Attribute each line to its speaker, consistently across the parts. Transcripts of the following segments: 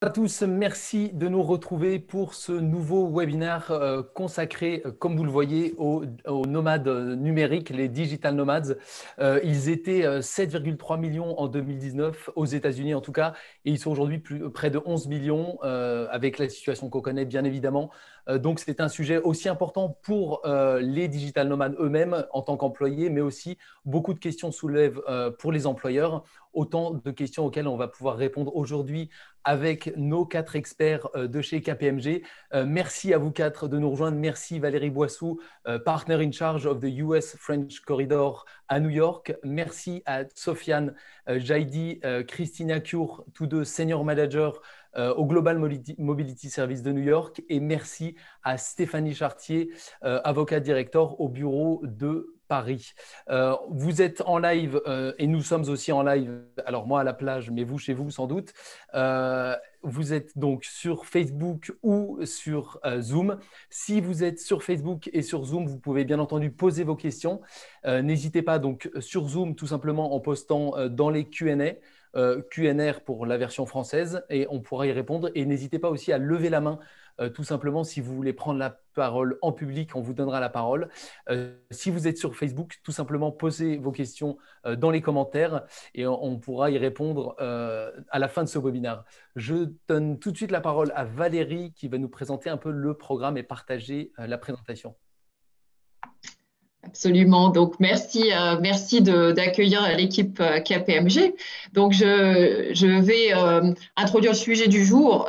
Speaker 1: À tous, merci de nous retrouver pour ce nouveau webinaire consacré, comme vous le voyez, aux nomades numériques, les digital nomades. Ils étaient 7,3 millions en 2019, aux États-Unis en tout cas, et ils sont aujourd'hui près de 11 millions, avec la situation qu'on connaît bien évidemment. Donc c'est un sujet aussi important pour les digital nomades eux-mêmes en tant qu'employés, mais aussi beaucoup de questions soulèvent pour les employeurs, autant de questions auxquelles on va pouvoir répondre aujourd'hui avec nos 4 experts de chez KPMG. Merci à vous 4 de nous rejoindre. Merci Valérie Boissou, partner in charge of the US French Corridor à New York. Merci à Sofiane Jaidi, Christina Cure, tous deux senior managers au Global Mobility Service de New York. Et merci à Stéphanie Chartier, avocat directeur au bureau de Paris. Vous êtes en live et nous sommes aussi en live, alors moi à la plage, mais vous chez vous sans doute. Vous êtes donc sur Facebook ou sur Zoom. Si vous êtes sur Facebook et sur Zoom, vous pouvez bien entendu poser vos questions. N'hésitez pas donc sur Zoom tout simplement en postant dans les Q&A. QNR pour la version française et on pourra y répondre. Et n'hésitez pas aussi à lever la main, tout simplement, si vous voulez prendre la parole en public, on vous donnera la parole. Si vous êtes sur Facebook, tout simplement posez vos questions dans les commentaires et on pourra y répondre à la fin de ce webinaire. Je donne tout de suite la parole à Valérie qui va nous présenter un peu le programme et partager la présentation.
Speaker 2: Absolument. Donc, merci d'accueillir l'équipe KPMG. Donc, je vais introduire le sujet du jour.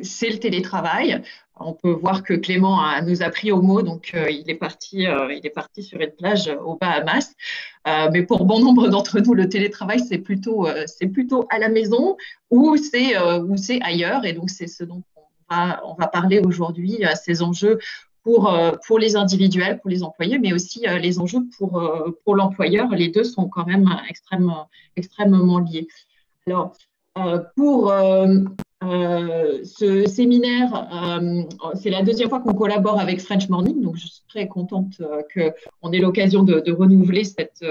Speaker 2: C'est le télétravail. On peut voir que Clément nous a pris au mot. Donc, il est parti sur une plage aux Bahamas. Mais pour bon nombre d'entre nous, le télétravail, c'est plutôt à la maison ou c'est ailleurs. Et donc, c'est ce dont on va parler aujourd'hui, ces enjeux pour les individuels, pour les employés, mais aussi les enjeux pour l'employeur. Les deux sont quand même extrêmement liés. Alors, pour ce séminaire, c'est la deuxième fois qu'on collabore avec French Morning, donc je suis très contente qu'on ait l'occasion de renouveler cette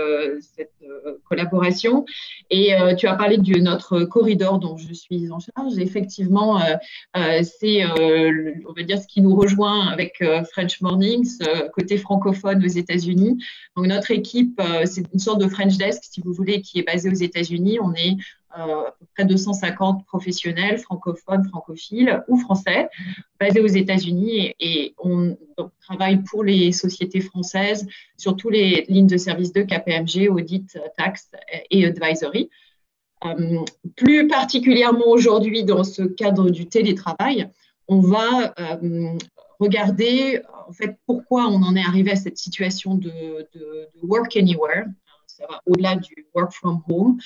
Speaker 2: collaboration. Et tu as parlé de notre corridor dont je suis en charge. Effectivement, c'est, on va dire, ce qui nous rejoint avec French Morning, côté francophone aux États-Unis. Donc, notre équipe, c'est une sorte de French Desk, si vous voulez, qui est basée aux États-Unis. On est à peu près 250 professionnels francophones, francophiles ou français basés aux États-Unis et on travaille pour les sociétés françaises sur toutes les lignes de service de KPMG, audit, tax et advisory. Plus particulièrement aujourd'hui dans ce cadre du télétravail, on va regarder en fait pourquoi on en est arrivé à cette situation de work anywhere. Ça va au-delà du work from home.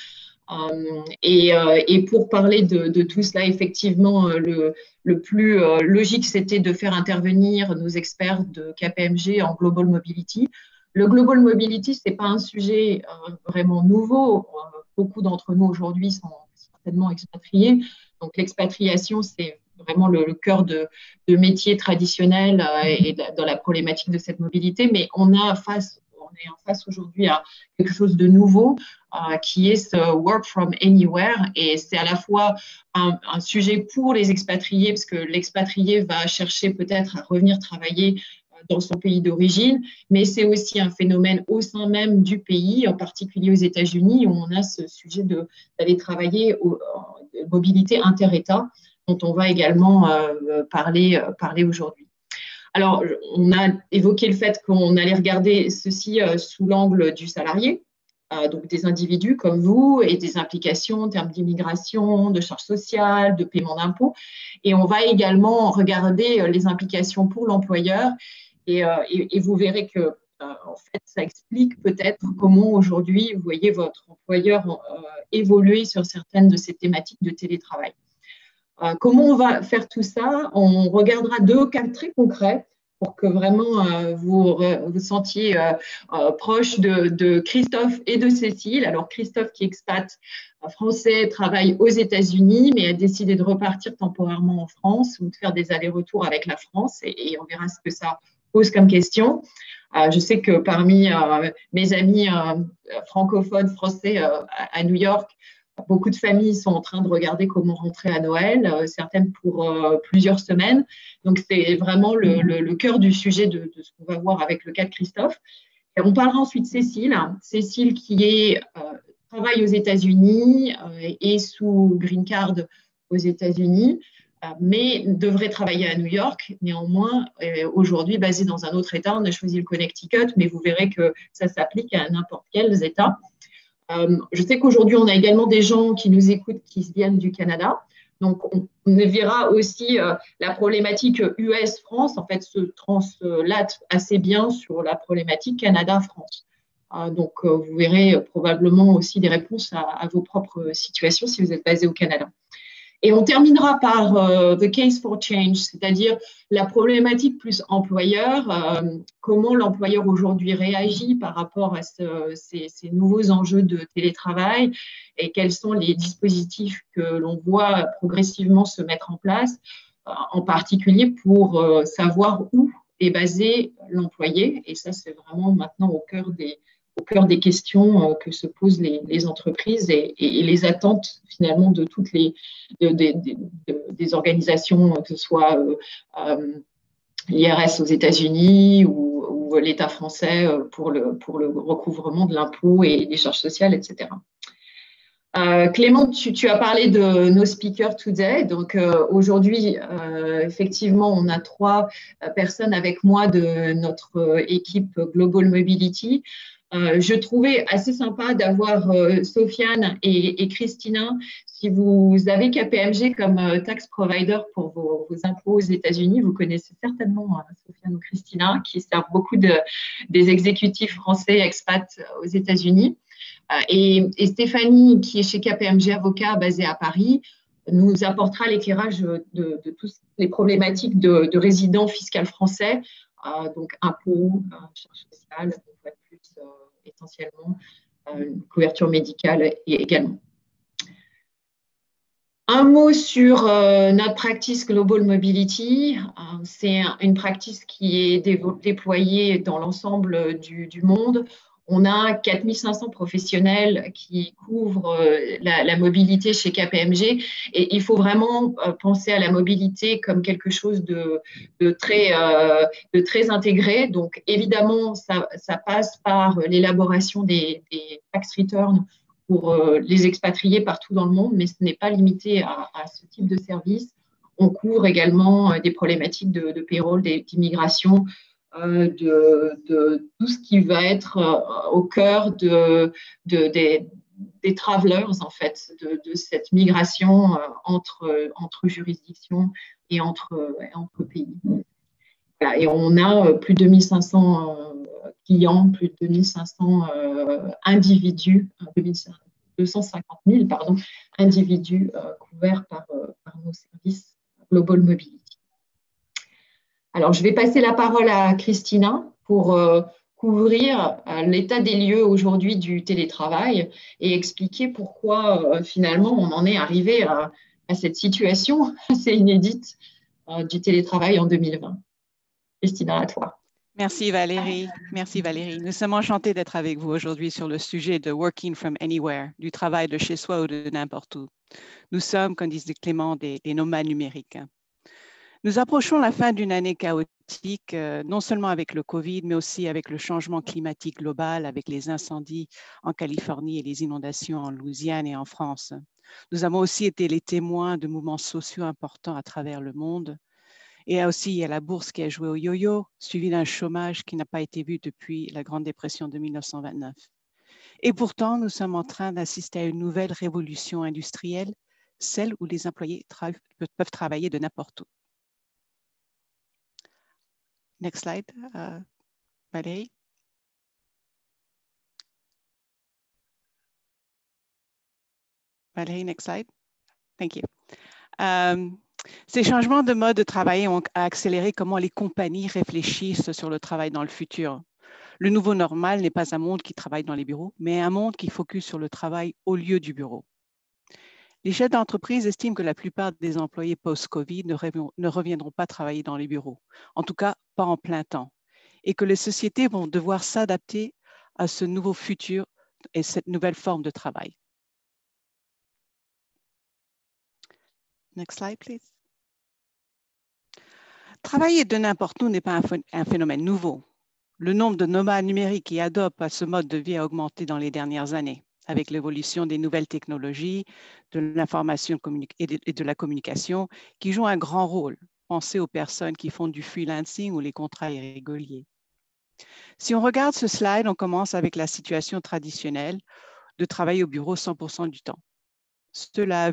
Speaker 2: Et pour parler de tout cela, effectivement, le plus logique, c'était de faire intervenir nos experts de KPMG en Global Mobility. Le Global Mobility, ce n'est pas un sujet vraiment nouveau. Beaucoup d'entre nous aujourd'hui sont certainement expatriés. Donc, l'expatriation, c'est vraiment le cœur de métier traditionnel et dans la problématique de cette mobilité. Mais on est en face aujourd'hui à quelque chose de nouveau qui est ce work from anywhere. Et c'est à la fois un sujet pour les expatriés, parce que l'expatrié va chercher peut-être à revenir travailler dans son pays d'origine, mais c'est aussi un phénomène au sein même du pays, en particulier aux États-Unis, où on a ce sujet d'aller travailler en mobilité inter-État, dont on va également parler aujourd'hui. Alors, on a évoqué le fait qu'on allait regarder ceci sous l'angle du salarié, donc des individus comme vous et des implications en termes d'immigration, de charges sociales, de paiement d'impôts. Et on va également regarder les implications pour l'employeur et vous verrez que en fait, ça explique peut-être comment aujourd'hui vous voyez votre employeur évoluer sur certaines de ces thématiques de télétravail. Comment on va faire tout ça? On regardera deux cas très concrets pour que vraiment vous vous sentiez proche de Christophe et de Cécile. Alors Christophe qui est expat français, travaille aux États-Unis, mais a décidé de repartir temporairement en France ou de faire des allers-retours avec la France et on verra ce que ça pose comme question. Je sais que parmi mes amis francophones français à New York, Beaucoup de familles sont en train de regarder comment rentrer à Noël, certaines pour plusieurs semaines. Donc, c'est vraiment le cœur du sujet de ce qu'on va voir avec le cas de Christophe. Et on parlera ensuite de Cécile. Cécile qui travaille aux États-Unis et sous green card aux États-Unis, mais devrait travailler à New York. Néanmoins, aujourd'hui, basée dans un autre État, on a choisi le Connecticut, mais vous verrez que ça s'applique à n'importe quel État. Je sais qu'aujourd'hui, on a également des gens qui nous écoutent qui viennent du Canada. Donc, on verra aussi la problématique US-France, en fait, se translate assez bien sur la problématique Canada-France. Donc, vous verrez probablement aussi des réponses à vos propres situations si vous êtes basé au Canada. Et on terminera par the case for change, c'est-à-dire la problématique plus employeur, comment l'employeur aujourd'hui réagit par rapport à ces nouveaux enjeux de télétravail et quels sont les dispositifs que l'on voit progressivement se mettre en place, en particulier pour savoir où est basé l'employé. Et ça, c'est vraiment maintenant au cœur des questions que se posent les entreprises et les attentes finalement de toutes des organisations, que ce soit l'IRS aux États-Unis ou l'État français pour le recouvrement de l'impôt et des charges sociales, etc. Clément, tu as parlé de nos speakers today. Donc aujourd'hui, effectivement, on a 3 personnes avec moi de notre équipe Global Mobility. Je trouvais assez sympa d'avoir Sofiane et Christina. Si vous avez KPMG comme tax provider pour vos impôts aux États-Unis, vous connaissez certainement Sofiane ou Christina, qui servent beaucoup des exécutifs français expats aux États-Unis. Et Stéphanie, qui est chez KPMG Avocat, basée à Paris, nous apportera l'éclairage de toutes les problématiques de résidents fiscaux français, donc impôts, charges sociales, essentiellement une couverture médicale également. Un mot sur notre practice Global Mobility. C'est une practice qui est déployée dans l'ensemble du monde. On a 4500 professionnels qui couvrent la mobilité chez KPMG et il faut vraiment penser à la mobilité comme quelque chose de très intégré. Donc évidemment, ça passe par l'élaboration des tax returns pour les expatriés partout dans le monde, mais ce n'est pas limité à ce type de service. On couvre également des problématiques de payroll, d'immigration, de tout ce qui va être au cœur des travelers, en fait, de cette migration entre juridictions et entre pays. Voilà, et on a plus de 2500 clients, plus de 2500 individus, 250 000 individus couverts par nos services Global Mobility. Alors, je vais passer la parole à Christina pour couvrir l'état des lieux aujourd'hui du télétravail et expliquer pourquoi finalement on en est arrivé à cette situation assez inédite du télétravail en 2020. Christina, à toi.
Speaker 3: Merci Valérie. Merci Valérie. Nous sommes enchantés d'être avec vous aujourd'hui sur le sujet de Working from Anywhere, du travail de chez soi ou de n'importe où. Nous sommes, comme disait Clément, des nomades numériques. Nous approchons la fin d'une année chaotique, non seulement avec le Covid, mais aussi avec le changement climatique global, avec les incendies en Californie et les inondations en Louisiane et en France. Nous avons aussi été les témoins de mouvements sociaux importants à travers le monde. Et aussi, il y a la bourse qui a joué au yo-yo, suivi d'un chômage qui n'a pas été vu depuis la Grande Dépression de 1929. Et pourtant, nous sommes en train d'assister à une nouvelle révolution industrielle, celle où les employés peuvent travailler de n'importe où. Next slide, Valérie. Valérie, next slide. Thank you. Ces changements de mode de travail ont accéléré comment les compagnies réfléchissent sur le travail dans le futur. Le nouveau normal n'est pas un monde qui travaille dans les bureaux, mais un monde qui focus sur le travail au lieu du bureau. Les chefs d'entreprise estiment que la plupart des employés post-Covid ne reviendront pas travailler dans les bureaux, en tout cas pas en plein temps, et que les sociétés vont devoir s'adapter à ce nouveau futur et cette nouvelle forme de travail. Next slide, please. Travailler de n'importe où n'est pas un phénomène nouveau. Le nombre de nomades numériques qui adoptent ce mode de vie a augmenté dans les dernières années, avec l'évolution des nouvelles technologies, de l'information et de la communication, qui jouent un grand rôle. Pensez aux personnes qui font du freelancing ou les contrats irréguliers. Si on regarde ce slide, on commence avec la situation traditionnelle de travailler au bureau 100% du temps. Cela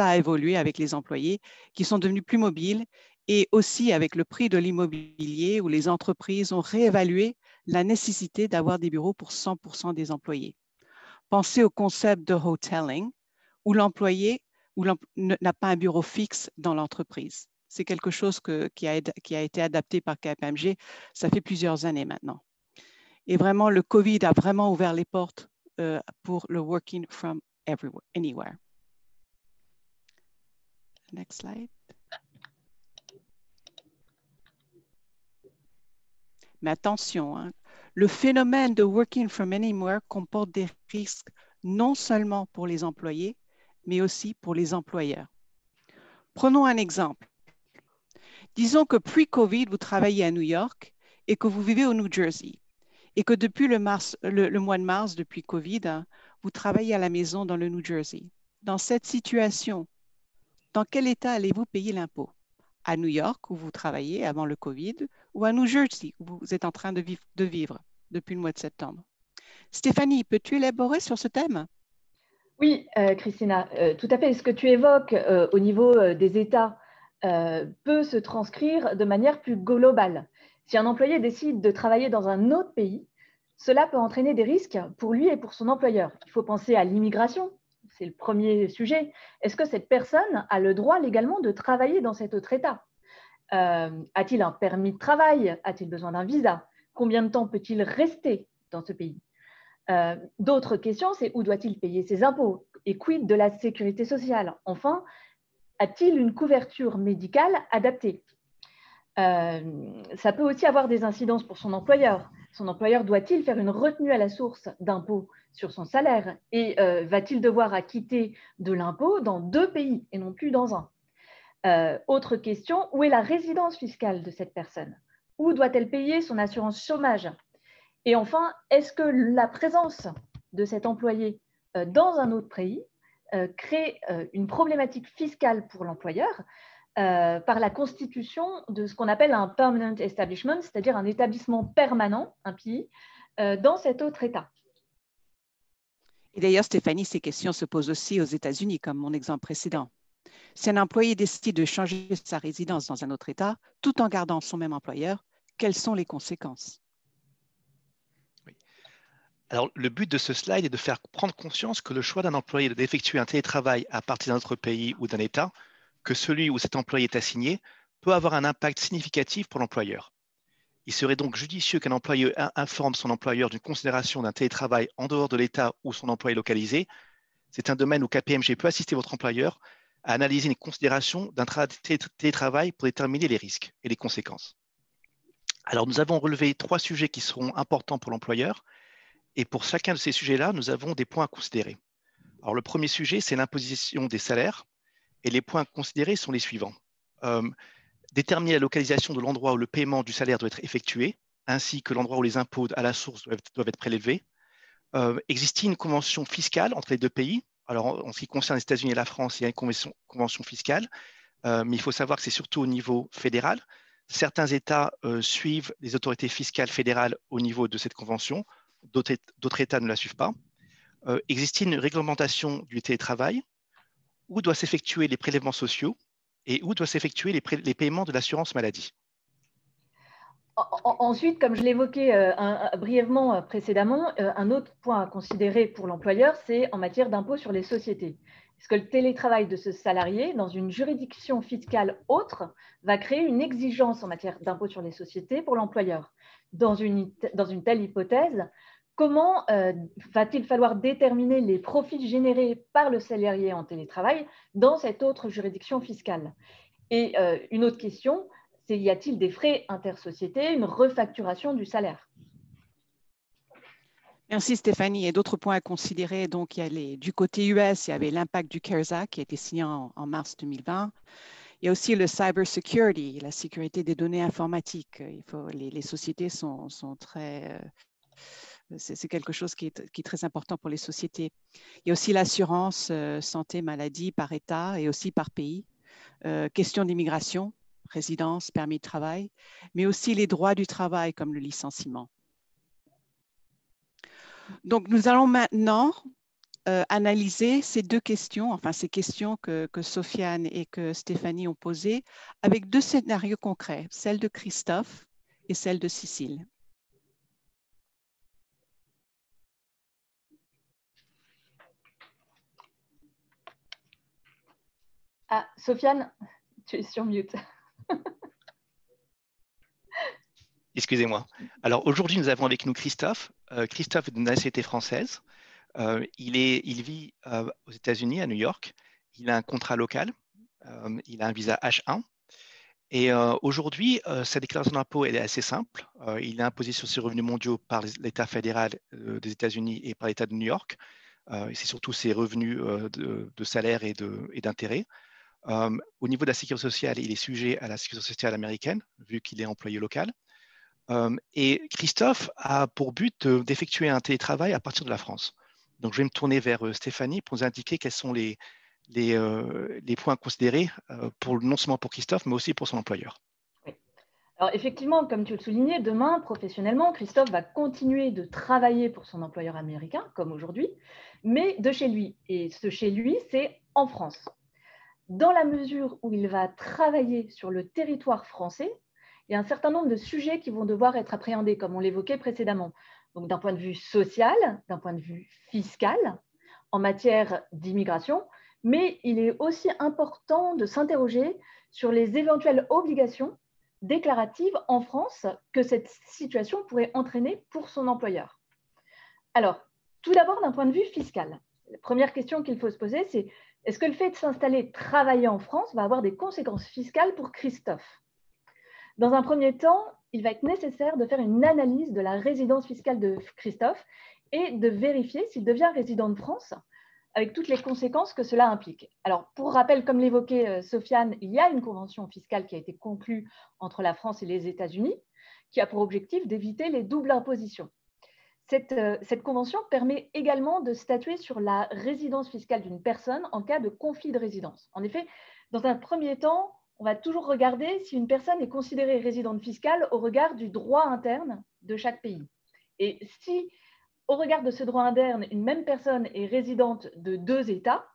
Speaker 3: a évolué avec les employés qui sont devenus plus mobiles et aussi avec le prix de l'immobilier où les entreprises ont réévalué la nécessité d'avoir des bureaux pour 100% des employés. Pensez au concept de hoteling où l'employé n'a pas un bureau fixe dans l'entreprise. C'est quelque chose qui a été adapté par KPMG, ça fait plusieurs années maintenant. Et vraiment, le COVID a vraiment ouvert les portes pour le working from anywhere. Next slide. Mais attention, hein, le phénomène de working from anywhere comporte des risques non seulement pour les employés, mais aussi pour les employeurs. Prenons un exemple. Disons que pre-COVID, vous travaillez à New York et que vous vivez au New Jersey et que depuis le mois de mars, depuis COVID, hein, vous travaillez à la maison dans le New Jersey. Dans cette situation, dans quel état allez-vous payer l'impôt? À New York, où vous travaillez avant le COVID, ou à New Jersey, où vous êtes en train de vivre depuis le mois de septembre? Stéphanie, peux-tu élaborer sur ce thème?
Speaker 4: Oui, Christina, tout à fait. Ce que tu évoques au niveau des États peut se transcrire de manière plus globale. Si un employé décide de travailler dans un autre pays, cela peut entraîner des risques pour lui et pour son employeur. Il faut penser à l'immigration, c'est le premier sujet. Est-ce que cette personne a le droit légalement de travailler dans cet autre État? A-t-il un permis de travail? A-t-il besoin d'un visa? Combien de temps peut-il rester dans ce pays? D'autres questions, c'est où doit-il payer ses impôts? Et quid de la sécurité sociale? Enfin, a-t-il une couverture médicale adaptée? Ça peut aussi avoir des incidences pour son employeur. Son employeur doit-il faire une retenue à la source d'impôt sur son salaire? Et va-t-il devoir acquitter de l'impôt dans 2 pays et non plus dans un? Autre question, où est la résidence fiscale de cette personne? Où doit-elle payer son assurance chômage? Et enfin, est-ce que la présence de cet employé dans un autre pays crée une problématique fiscale pour l'employeur par la constitution de ce qu'on appelle un permanent establishment, c'est-à-dire un établissement permanent, un pays, dans cet autre État?
Speaker 3: Et d'ailleurs, Stéphanie, ces questions se posent aussi aux États-Unis, comme mon exemple précédent. Si un employé décide de changer sa résidence dans un autre État, tout en gardant son même employeur, quelles sont les conséquences?
Speaker 5: Alors, le but de ce slide est de faire prendre conscience que le choix d'un employé d'effectuer un télétravail à partir d'un autre pays ou d'un État, que celui où cet employé est assigné, peut avoir un impact significatif pour l'employeur. Il serait donc judicieux qu'un employé informe son employeur d'une considération d'un télétravail en dehors de l'État où son emploi est localisé. C'est un domaine où KPMG peut assister votre employeur à analyser une considération d'un télétravail pour déterminer les risques et les conséquences. Alors, nous avons relevé 3 sujets qui seront importants pour l'employeur. Et pour chacun de ces sujets-là, nous avons des points à considérer. Alors, le premier sujet, c'est l'imposition des salaires. Et les points à considérer sont les suivants. Déterminer la localisation de l'endroit où le paiement du salaire doit être effectué, ainsi que l'endroit où les impôts à la source doivent être prélevés. Existe une convention fiscale entre les 2 pays? Alors, en ce qui concerne les États-Unis et la France, il y a une convention fiscale, mais il faut savoir que c'est surtout au niveau fédéral. Certains États suivent les autorités fiscales fédérales au niveau de cette convention. D'autres États ne la suivent pas. Existe une réglementation du télétravail? Où doivent s'effectuer les prélèvements sociaux et où doivent s'effectuer les paiements de l'assurance maladie?
Speaker 4: Ensuite, comme je l'évoquais brièvement précédemment, un autre point à considérer pour l'employeur, c'est en matière d'impôt sur les sociétés. Est-ce que le télétravail de ce salarié dans une juridiction fiscale autre va créer une exigence en matière d'impôt sur les sociétés pour l'employeur? Dans une telle hypothèse, comment va-t-il falloir déterminer les profits générés par le salarié en télétravail dans cette autre juridiction fiscale? Et une autre question, c'est y a-t-il des frais intersociétés, une refacturation du salaire?
Speaker 3: Merci Stéphanie. Et d'autres points à considérer. Donc, il y a du côté US, il y avait l'impact du CARES Act qui a été signé en mars 2020. Il y a aussi le cyber security, la sécurité des données informatiques. Les sociétés sont très... c'est quelque chose qui est très important pour les sociétés. Il y a aussi l'assurance santé, maladie par État et aussi par pays. Question d'immigration, résidence, permis de travail, mais aussi les droits du travail comme le licenciement. Donc, nous allons maintenant analyser ces deux questions, enfin ces questions que Sofiane et que Stéphanie ont posées avec deux scénarios concrets, celle de Christophe et celle de Cécile.
Speaker 4: Ah, Sofiane, tu es sur mute.
Speaker 5: Excusez-moi. Alors aujourd'hui, nous avons avec nous Christophe. Christophe est d'une nationalité française. Il vit aux États-Unis, à New York. Il a un contrat local. Il a un visa H1. Et aujourd'hui, sa déclaration d'impôt elle est assez simple. Il est imposé sur ses revenus mondiaux par l'État fédéral des États-Unis et par l'État de New York. C'est surtout ses revenus de salaire et d'intérêt. Au niveau de la sécurité sociale, il est sujet à la sécurité sociale américaine, vu qu'il est employé local. Et Christophe a pour but d'effectuer un télétravail à partir de la France. Donc, je vais me tourner vers Stéphanie pour nous indiquer quels sont les points à considérer non seulement pour Christophe, mais aussi pour son employeur.
Speaker 4: Oui. Alors, effectivement, comme tu le soulignais, demain, professionnellement, Christophe va continuer de travailler pour son employeur américain, comme aujourd'hui, mais de chez lui. Et ce chez lui, c'est en France. Dans la mesure où il va travailler sur le territoire français, il y a un certain nombre de sujets qui vont devoir être appréhendés, comme on l'évoquait précédemment. Donc, d'un point de vue social, d'un point de vue fiscal, en matière d'immigration, mais il est aussi important de s'interroger sur les éventuelles obligations déclaratives en France que cette situation pourrait entraîner pour son employeur. Alors, tout d'abord, d'un point de vue fiscal, la première question qu'il faut se poser, c'est est-ce que le fait de s'installer, travailler en France va avoir des conséquences fiscales pour Christophe? Dans un premier temps, il va être nécessaire de faire une analyse de la résidence fiscale de Christophe et de vérifier s'il devient résident de France avec toutes les conséquences que cela implique. Alors, pour rappel, comme l'évoquait Sofiane, il y a une convention fiscale qui a été conclue entre la France et les États-Unis qui a pour objectif d'éviter les doubles impositions. Cette convention permet également de statuer sur la résidence fiscale d'une personne en cas de conflit de résidence. En effet, dans un premier temps, on va toujours regarder si une personne est considérée résidente fiscale au regard du droit interne de chaque pays. Et si, au regard de ce droit interne, une même personne est résidente de deux États,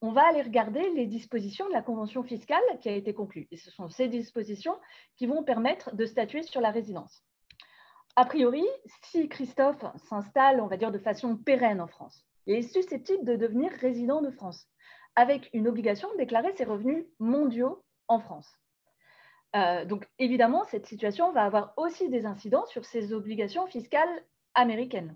Speaker 4: on va aller regarder les dispositions de la convention fiscale qui a été conclue. Et ce sont ces dispositions qui vont permettre de statuer sur la résidence. A priori, si Christophe s'installe, on va dire, de façon pérenne en France, il est susceptible de devenir résident de France, avec une obligation de déclarer ses revenus mondiaux en France. Donc, évidemment, cette situation va avoir aussi des incidences sur ses obligations fiscales américaines.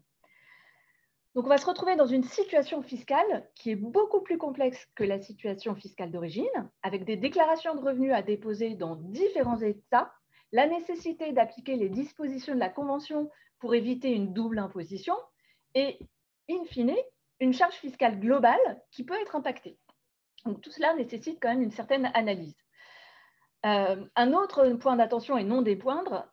Speaker 4: Donc, on va se retrouver dans une situation fiscale qui est beaucoup plus complexe que la situation fiscale d'origine, avec des déclarations de revenus à déposer dans différents États, la nécessité d'appliquer les dispositions de la Convention pour éviter une double imposition et, in fine, une charge fiscale globale qui peut être impactée. Donc, tout cela nécessite quand même une certaine analyse. Un autre point d'attention et non des moindres,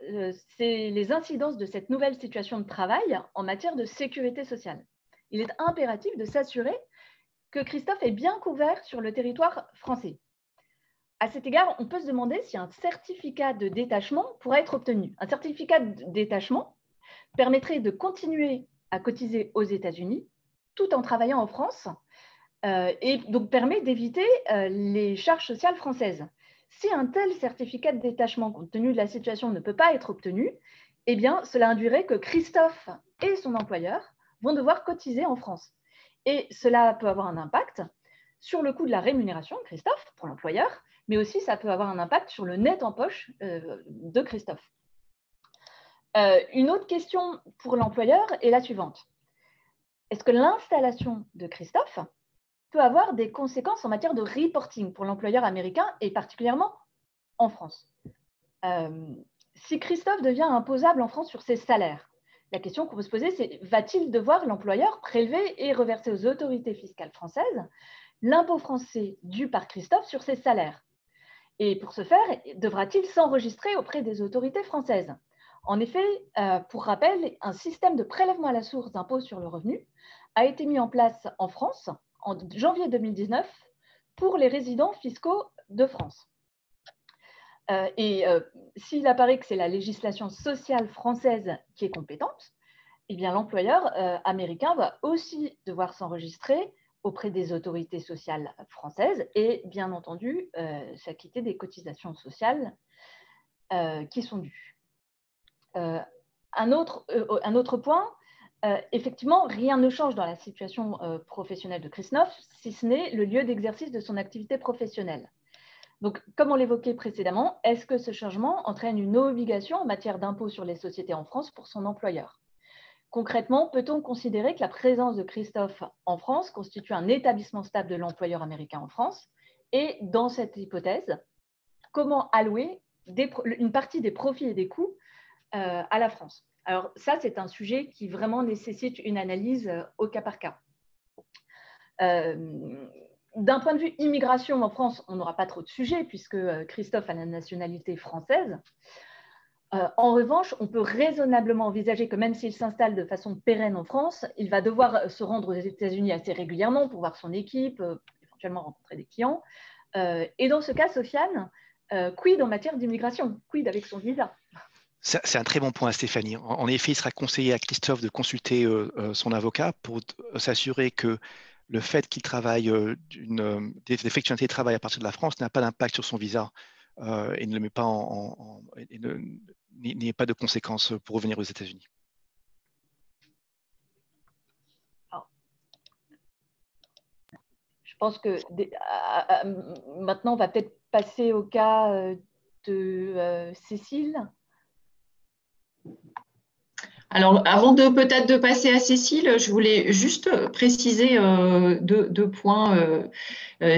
Speaker 4: c'est les incidences de cette nouvelle situation de travail en matière de sécurité sociale. Il est impératif de s'assurer que Christophe est bien couvert sur le territoire français. À cet égard, on peut se demander si un certificat de détachement pourrait être obtenu. Un certificat de détachement permettrait de continuer à cotiser aux États-Unis tout en travaillant en France et donc permet d'éviter les charges sociales françaises. Si un tel certificat de détachement, compte tenu de la situation, ne peut pas être obtenu, eh bien, cela induirait que Christophe et son employeur vont devoir cotiser en France. Et cela peut avoir un impact sur le coût de la rémunération de Christophe pour l'employeur, mais aussi ça peut avoir un impact sur le net en poche de Christophe. Une autre question pour l'employeur est la suivante. Est-ce que l'installation de Christophe peut avoir des conséquences en matière de reporting pour l'employeur américain et particulièrement en France? Si Christophe devient imposable en France sur ses salaires, La question qu'on peut se poser, c'est va-t-il devoir, l'employeur, prélever et reverser aux autorités fiscales françaises l'impôt français dû par Christophe sur ses salaires? Et pour ce faire, devra-t-il s'enregistrer auprès des autorités françaises? En effet, pour rappel, un système de prélèvement à la source d'impôt sur le revenu a été mis en place en France en janvier 2019 pour les résidents fiscaux de France. S'il apparaît que c'est la législation sociale française qui est compétente, eh bien l'employeur américain va aussi devoir s'enregistrer auprès des autorités sociales françaises et, bien entendu, s'acquitter des cotisations sociales qui sont dues. Un autre point, effectivement, rien ne change dans la situation professionnelle de Christophe, si ce n'est le lieu d'exercice de son activité professionnelle. Donc, comme on l'évoquait précédemment, est-ce que ce changement entraîne une obligation en matière d'impôt sur les sociétés en France pour son employeur? Concrètement, peut-on considérer que la présence de Christophe en France constitue un établissement stable de l'employeur américain en France? Et dans cette hypothèse, comment allouer une partie des profits et des coûts à la France? Alors ça, c'est un sujet qui vraiment nécessite une analyse au cas par cas. D'un point de vue immigration en France, on n'aura pas trop de sujets puisque Christophe a la nationalité française. En revanche, on peut raisonnablement envisager que même s'il s'installe de façon pérenne en France, il va devoir se rendre aux États-Unis assez régulièrement pour voir son équipe, éventuellement rencontrer des clients. Et dans ce cas, Sofiane, quid en matière d'immigration? Quid avec son visa?
Speaker 5: C'est un très bon point, Stéphanie. En effet, il sera conseillé à Christophe de consulter son avocat pour s'assurer que le fait qu'il travaille d'effectuer un télétravail à partir de la France n'a pas d'impact sur son visa et ne le met pas n'y ait pas de conséquences pour revenir aux États-Unis.
Speaker 4: Je pense que maintenant, on va peut-être passer au cas de Cécile.
Speaker 2: Alors, avant peut-être de passer à Cécile, je voulais juste préciser deux points,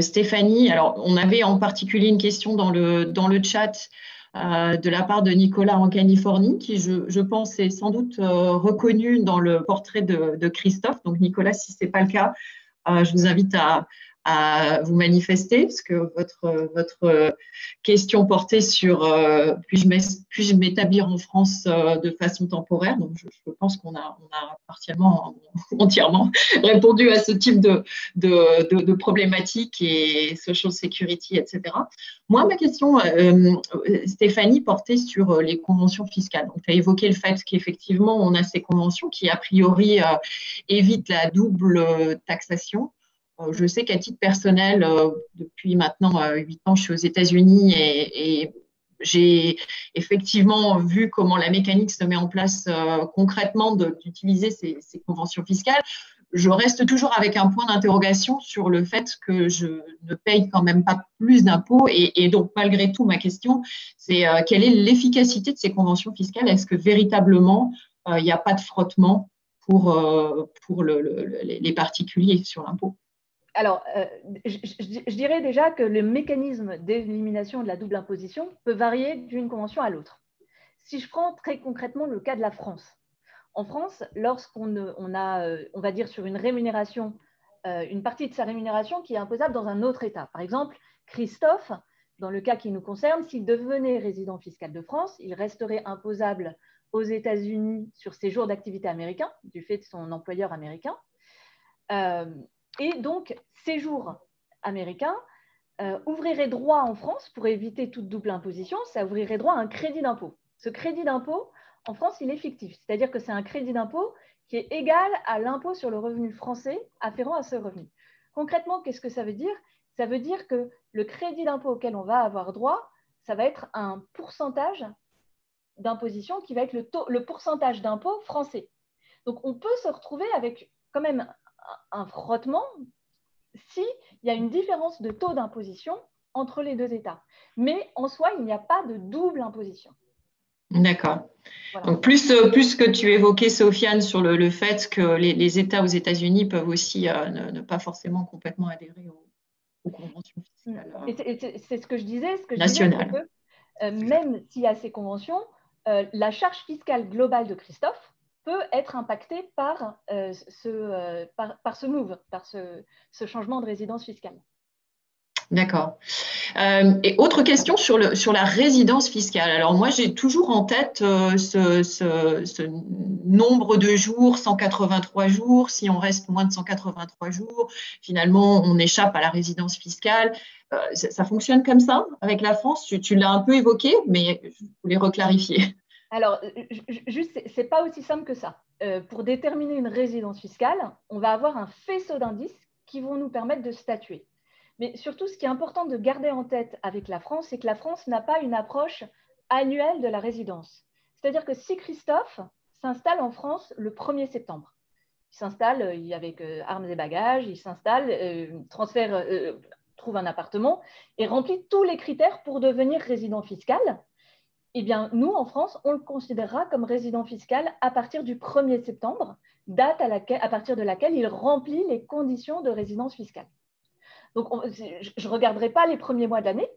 Speaker 2: Stéphanie. Alors, on avait en particulier une question dans le chat de la part de Nicolas en Californie, qui, je pense, est sans doute reconnu dans le portrait de Christophe. Donc, Nicolas, si ce n'est pas le cas, je vous invite à vous manifester, parce que votre question portait sur puis-je m'établir en France de façon temporaire. Donc, je pense qu'on a entièrement répondu à ce type de problématiques et social security, etc. Moi, ma question, Stéphanie, portait sur les conventions fiscales. Donc, tu as évoqué le fait qu'effectivement, on a ces conventions qui, a priori, évitent la double taxation. Je sais qu'à titre personnel, depuis maintenant 8 ans, je suis aux États-Unis et j'ai effectivement vu comment la mécanique se met en place concrètement d'utiliser ces conventions fiscales. Je reste toujours avec un point d'interrogation sur le fait que je ne paye quand même pas plus d'impôts. Et donc, malgré tout, ma question, c'est quelle est l'efficacité de ces conventions fiscales? Est-ce que véritablement, il n'y a pas de frottement pour les particuliers sur l'impôt?
Speaker 4: Alors, je dirais déjà que le mécanisme d'élimination de la double imposition peut varier d'une convention à l'autre. Si je prends très concrètement le cas de la France. En France, lorsqu'on a, on va dire, sur une rémunération, une partie de sa rémunération qui est imposable dans un autre État. Par exemple, Christophe, dans le cas qui nous concerne, s'il devenait résident fiscal de France, il resterait imposable aux États-Unis sur ses jours d'activité américains, du fait de son employeur américain. Et donc, ces jours américains ouvriraient droit en France, pour éviter toute double imposition, ça ouvrirait droit à un crédit d'impôt. Ce crédit d'impôt, en France, il est fictif, c'est-à-dire que c'est un crédit d'impôt qui est égal à l'impôt sur le revenu français afférent à ce revenu. Concrètement, qu'est-ce que ça veut dire? Ça veut dire que le crédit d'impôt auquel on va avoir droit, ça va être un pourcentage d'imposition qui va être le pourcentage d'impôt français. Donc, on peut se retrouver avec quand même un frottement s'il y a une différence de taux d'imposition entre les deux États. Mais en soi, il n'y a pas de double imposition.
Speaker 2: D'accord. Voilà. Donc, plus que tu évoquais, Sofiane, sur le fait que les États aux États-Unis peuvent aussi ne pas forcément complètement adhérer aux conventions fiscales
Speaker 4: c'est ce que je disais.
Speaker 2: Nationales.
Speaker 4: Que, même s'il y a ces conventions, la charge fiscale globale de Christophe peut être impacté par, ce move, par ce changement de résidence fiscale.
Speaker 2: D'accord. Et autre question sur la résidence fiscale. Alors moi, j'ai toujours en tête ce nombre de jours, 183 jours. Si on reste moins de 183 jours, finalement, on échappe à la résidence fiscale. Ça fonctionne comme ça avec la France? Tu l'as un peu évoqué, mais je voulais reclarifier.
Speaker 4: Alors, juste, ce n'est pas aussi simple que ça. Pour déterminer une résidence fiscale, on va avoir un faisceau d'indices qui vont nous permettre de statuer. Mais surtout, ce qui est important de garder en tête avec la France, c'est que la France n'a pas une approche annuelle de la résidence. C'est-à-dire que si Christophe s'installe en France le 1er septembre, il s'installe avec armes et bagages, il s'installe, trouve un appartement et remplit tous les critères pour devenir résident fiscal, eh bien, nous, en France, on le considérera comme résident fiscal à partir du 1er septembre, date à partir de laquelle il remplit les conditions de résidence fiscale. Donc, je ne regarderai pas les premiers mois de l'année,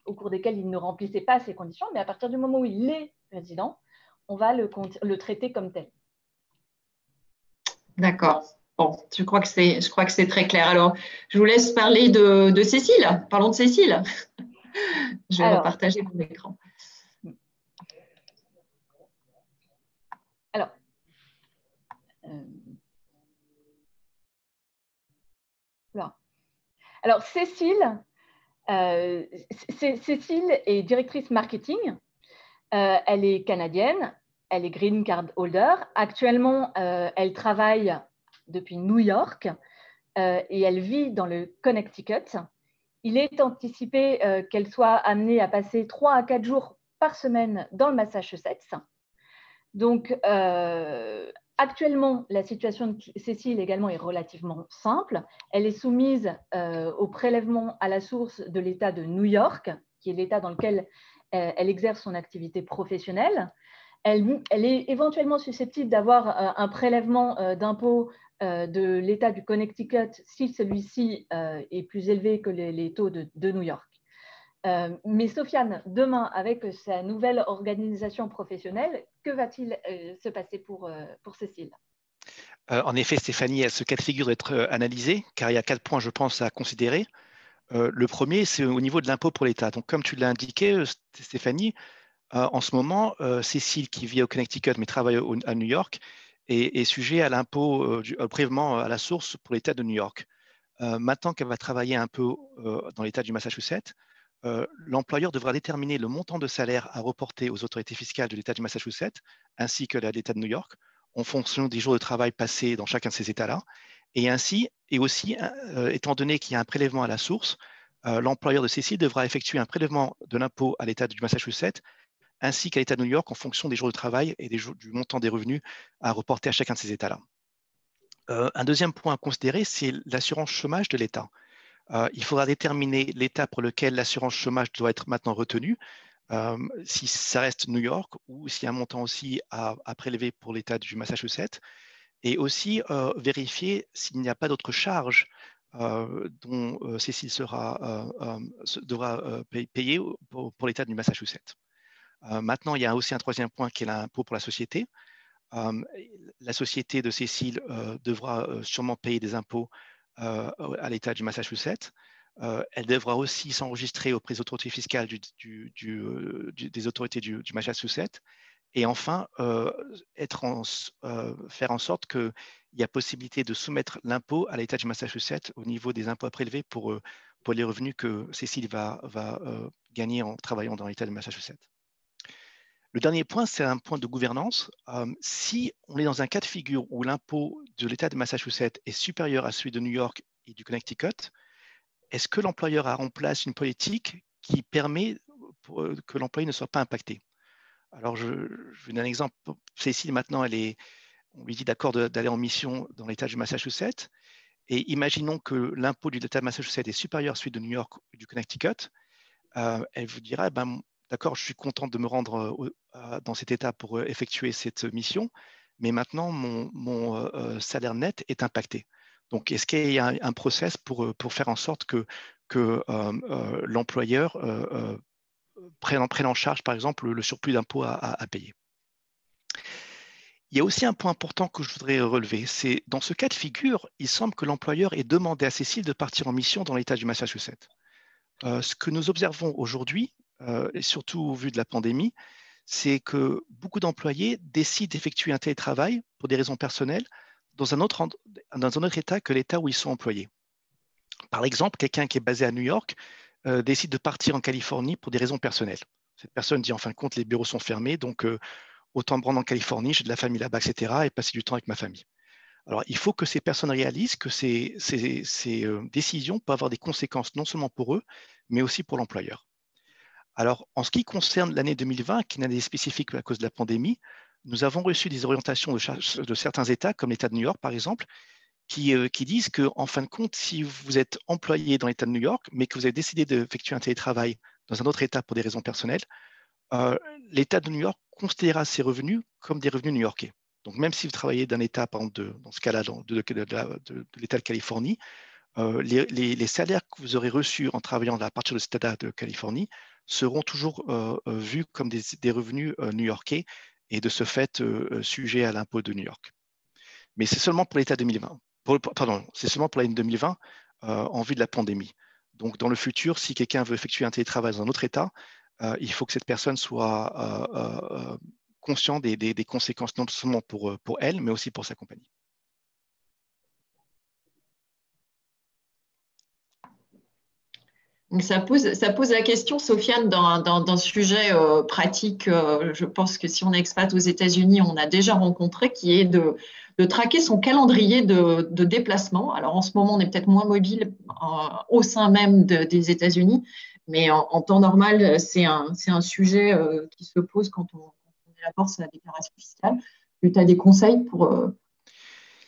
Speaker 4: au cours desquels il ne remplissait pas ces conditions, mais à partir du moment où il est résident, on va le traiter comme tel.
Speaker 2: D'accord. Bon, je crois que c'est très clair. Alors, je vous laisse parler de Cécile. Parlons de Cécile. Je vais repartager mon écran.
Speaker 4: Alors, Cécile est directrice marketing. Elle est canadienne, elle est Green Card Holder. Actuellement, elle travaille depuis New York et elle vit dans le Connecticut. Il est anticipé qu'elle soit amenée à passer 3 à 4 jours par semaine dans le Massachusetts. Donc, actuellement, la situation de Cécile également est relativement simple. Elle est soumise au prélèvement à la source de l'État de New York, qui est l'État dans lequel elle exerce son activité professionnelle. Elle est éventuellement susceptible d'avoir un prélèvement d'impôt de l'État du Connecticut si celui-ci est plus élevé que les taux de New York. Mais Sofiane, demain, avec sa nouvelle organisation professionnelle, que va-t-il se passer pour Cécile?
Speaker 5: En effet, Stéphanie, ce cas de figure doit être analysé, car il y a 4 points, je pense, à considérer. Le premier, c'est au niveau de l'impôt pour l'État. Donc, comme tu l'as indiqué, Stéphanie, en ce moment, Cécile, qui vit au Connecticut mais travaille à New York, est sujet à l'impôt, au prélèvement à la source pour l'État de New York. Maintenant qu'elle va travailler un peu dans l'État du Massachusetts, l'employeur devra déterminer le montant de salaire à reporter aux autorités fiscales de l'État du Massachusetts ainsi que de l'État de New York en fonction des jours de travail passés dans chacun de ces États-là. Et ainsi, et aussi, étant donné qu'il y a un prélèvement à la source, l'employeur de Cécile devra effectuer un prélèvement de l'impôt à l'État du Massachusetts ainsi qu'à l'État de New York en fonction des jours de travail et du montant des revenus à reporter à chacun de ces États-là. Un deuxième point à considérer, c'est l'assurance chômage de l'État. Il faudra déterminer l'État pour lequel l'assurance chômage doit être maintenant retenue, si ça reste New York ou s'il y a un montant aussi à prélever pour l'État du Massachusetts, et aussi vérifier s'il n'y a pas d'autres charges dont Cécile devra payer pour l'État du Massachusetts. Maintenant, il y a aussi un troisième point qui est l'impôt pour la société. La société de Cécile devra sûrement payer des impôts à l'État du Massachusetts. Elle devra aussi s'enregistrer auprès des autorités fiscales des autorités du Massachusetts. Et enfin, faire en sorte qu'il y a possibilité de soumettre l'impôt à l'État du Massachusetts au niveau des impôts à prélever pour les revenus que Cécile va gagner en travaillant dans l'État du Massachusetts. Le dernier point, c'est un point de gouvernance. Si on est dans un cas de figure où l'impôt de l'État de Massachusetts est supérieur à celui de New York et du Connecticut, est-ce que l'employeur a en place une politique qui permet que l'employé ne soit pas impacté? Alors, je vais donner un exemple. Cécile, maintenant, on lui dit d'accord d'aller en mission dans l'État du Massachusetts. Et imaginons que l'impôt de l'État de Massachusetts est supérieur à celui de New York ou du Connecticut. Elle vous dira, d'accord, je suis contente de me rendre dans cet État pour effectuer cette mission, mais maintenant, mon salaire net est impacté. Donc, est-ce qu'il y a un process pour faire en sorte que l'employeur prenne en charge, par exemple, le surplus d'impôts à payer? Il y a aussi un point important que je voudrais relever, c'est dans ce cas de figure, il semble que l'employeur ait demandé à Cécile de partir en mission dans l'État du Massachusetts. Ce que nous observons aujourd'hui, et surtout au vu de la pandémie, c'est que beaucoup d'employés décident d'effectuer un télétravail pour des raisons personnelles dans un autre État que l'État où ils sont employés. Par exemple, quelqu'un qui est basé à New York décide de partir en Californie pour des raisons personnelles. Cette personne dit en fin de compte, les bureaux sont fermés, donc autant me rendre en Californie, j'ai de la famille là-bas, etc., et passer du temps avec ma famille. Alors, il faut que ces personnes réalisent que ces décisions peuvent avoir des conséquences non seulement pour eux, mais aussi pour l'employeur. Alors, en ce qui concerne l'année 2020, qui est une année spécifique à cause de la pandémie, nous avons reçu des orientations de certains États, comme l'État de New York, par exemple, qui disent qu'en fin de compte, si vous êtes employé dans l'État de New York, mais que vous avez décidé d'effectuer un télétravail dans un autre État pour des raisons personnelles, l'État de New York considérera ces revenus comme des revenus new-yorkais. Donc, même si vous travaillez d'un État, par exemple, dans ce cas-là, de l'État de Californie, les salaires que vous aurez reçus en travaillant à partir de cet État de Californie seront toujours vus comme des revenus new-yorkais et de ce fait sujets à l'impôt de New York. Mais c'est seulement pour l'État 2020. C'est seulement pour l'année 2020 en vue de la pandémie. Donc, dans le futur, si quelqu'un veut effectuer un télétravail dans un autre État, il faut que cette personne soit consciente des conséquences, non seulement pour elle, mais aussi pour sa compagnie.
Speaker 2: Donc ça pose la question, Sofiane, d'un sujet pratique. Je pense que si on est expat aux États-Unis, on a déjà rencontré, qui est de traquer son calendrier de déplacement. Alors en ce moment, on est peut-être moins mobile au sein même des États-Unis, mais en temps normal, c'est un sujet qui se pose quand on élabore sa déclaration fiscale. Tu as des conseils pour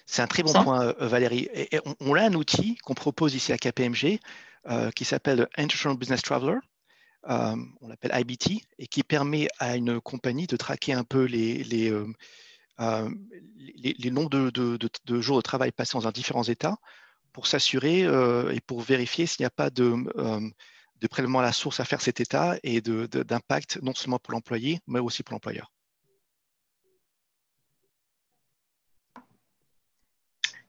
Speaker 5: C'est un très bon
Speaker 2: ça?
Speaker 5: point, Valérie. Et on a un outil qu'on propose ici à KPMG qui s'appelle International Business Traveler. On l'appelle IBT, et qui permet à une compagnie de traquer un peu les nombres de jours de travail passés dans différents États pour s'assurer et pour vérifier s'il n'y a pas de prélèvement à la source à faire cet État et d'impact non seulement pour l'employé, mais aussi pour l'employeur.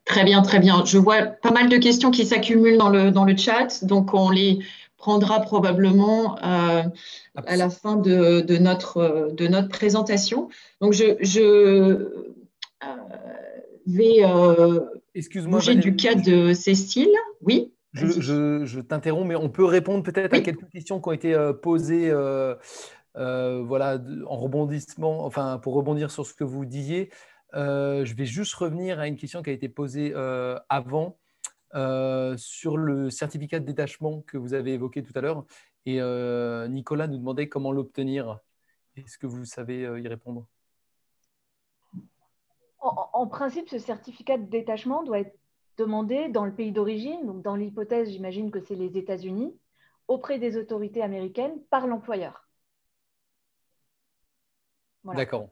Speaker 2: Très bien, très bien. Je vois pas mal de questions qui s'accumulent dans le chat, donc on les prendra probablement à la fin de notre présentation. Donc, je vais bouger du cas de Cécile. Oui,
Speaker 1: je t'interromps, mais on peut répondre peut-être à quelques questions qui ont été posées voilà, en rebondissement, enfin, pour rebondir sur ce que vous disiez. Je vais juste revenir à une question qui a été posée avant sur le certificat de détachement que vous avez évoqué tout à l'heure. Et Nicolas nous demandait comment l'obtenir. Est-ce que vous savez y répondre?
Speaker 4: En principe, ce certificat de détachement doit être demandé dans le pays d'origine, donc dans l'hypothèse, j'imagine que c'est les États-Unis, auprès des autorités américaines par l'employeur.
Speaker 1: Voilà. D'accord.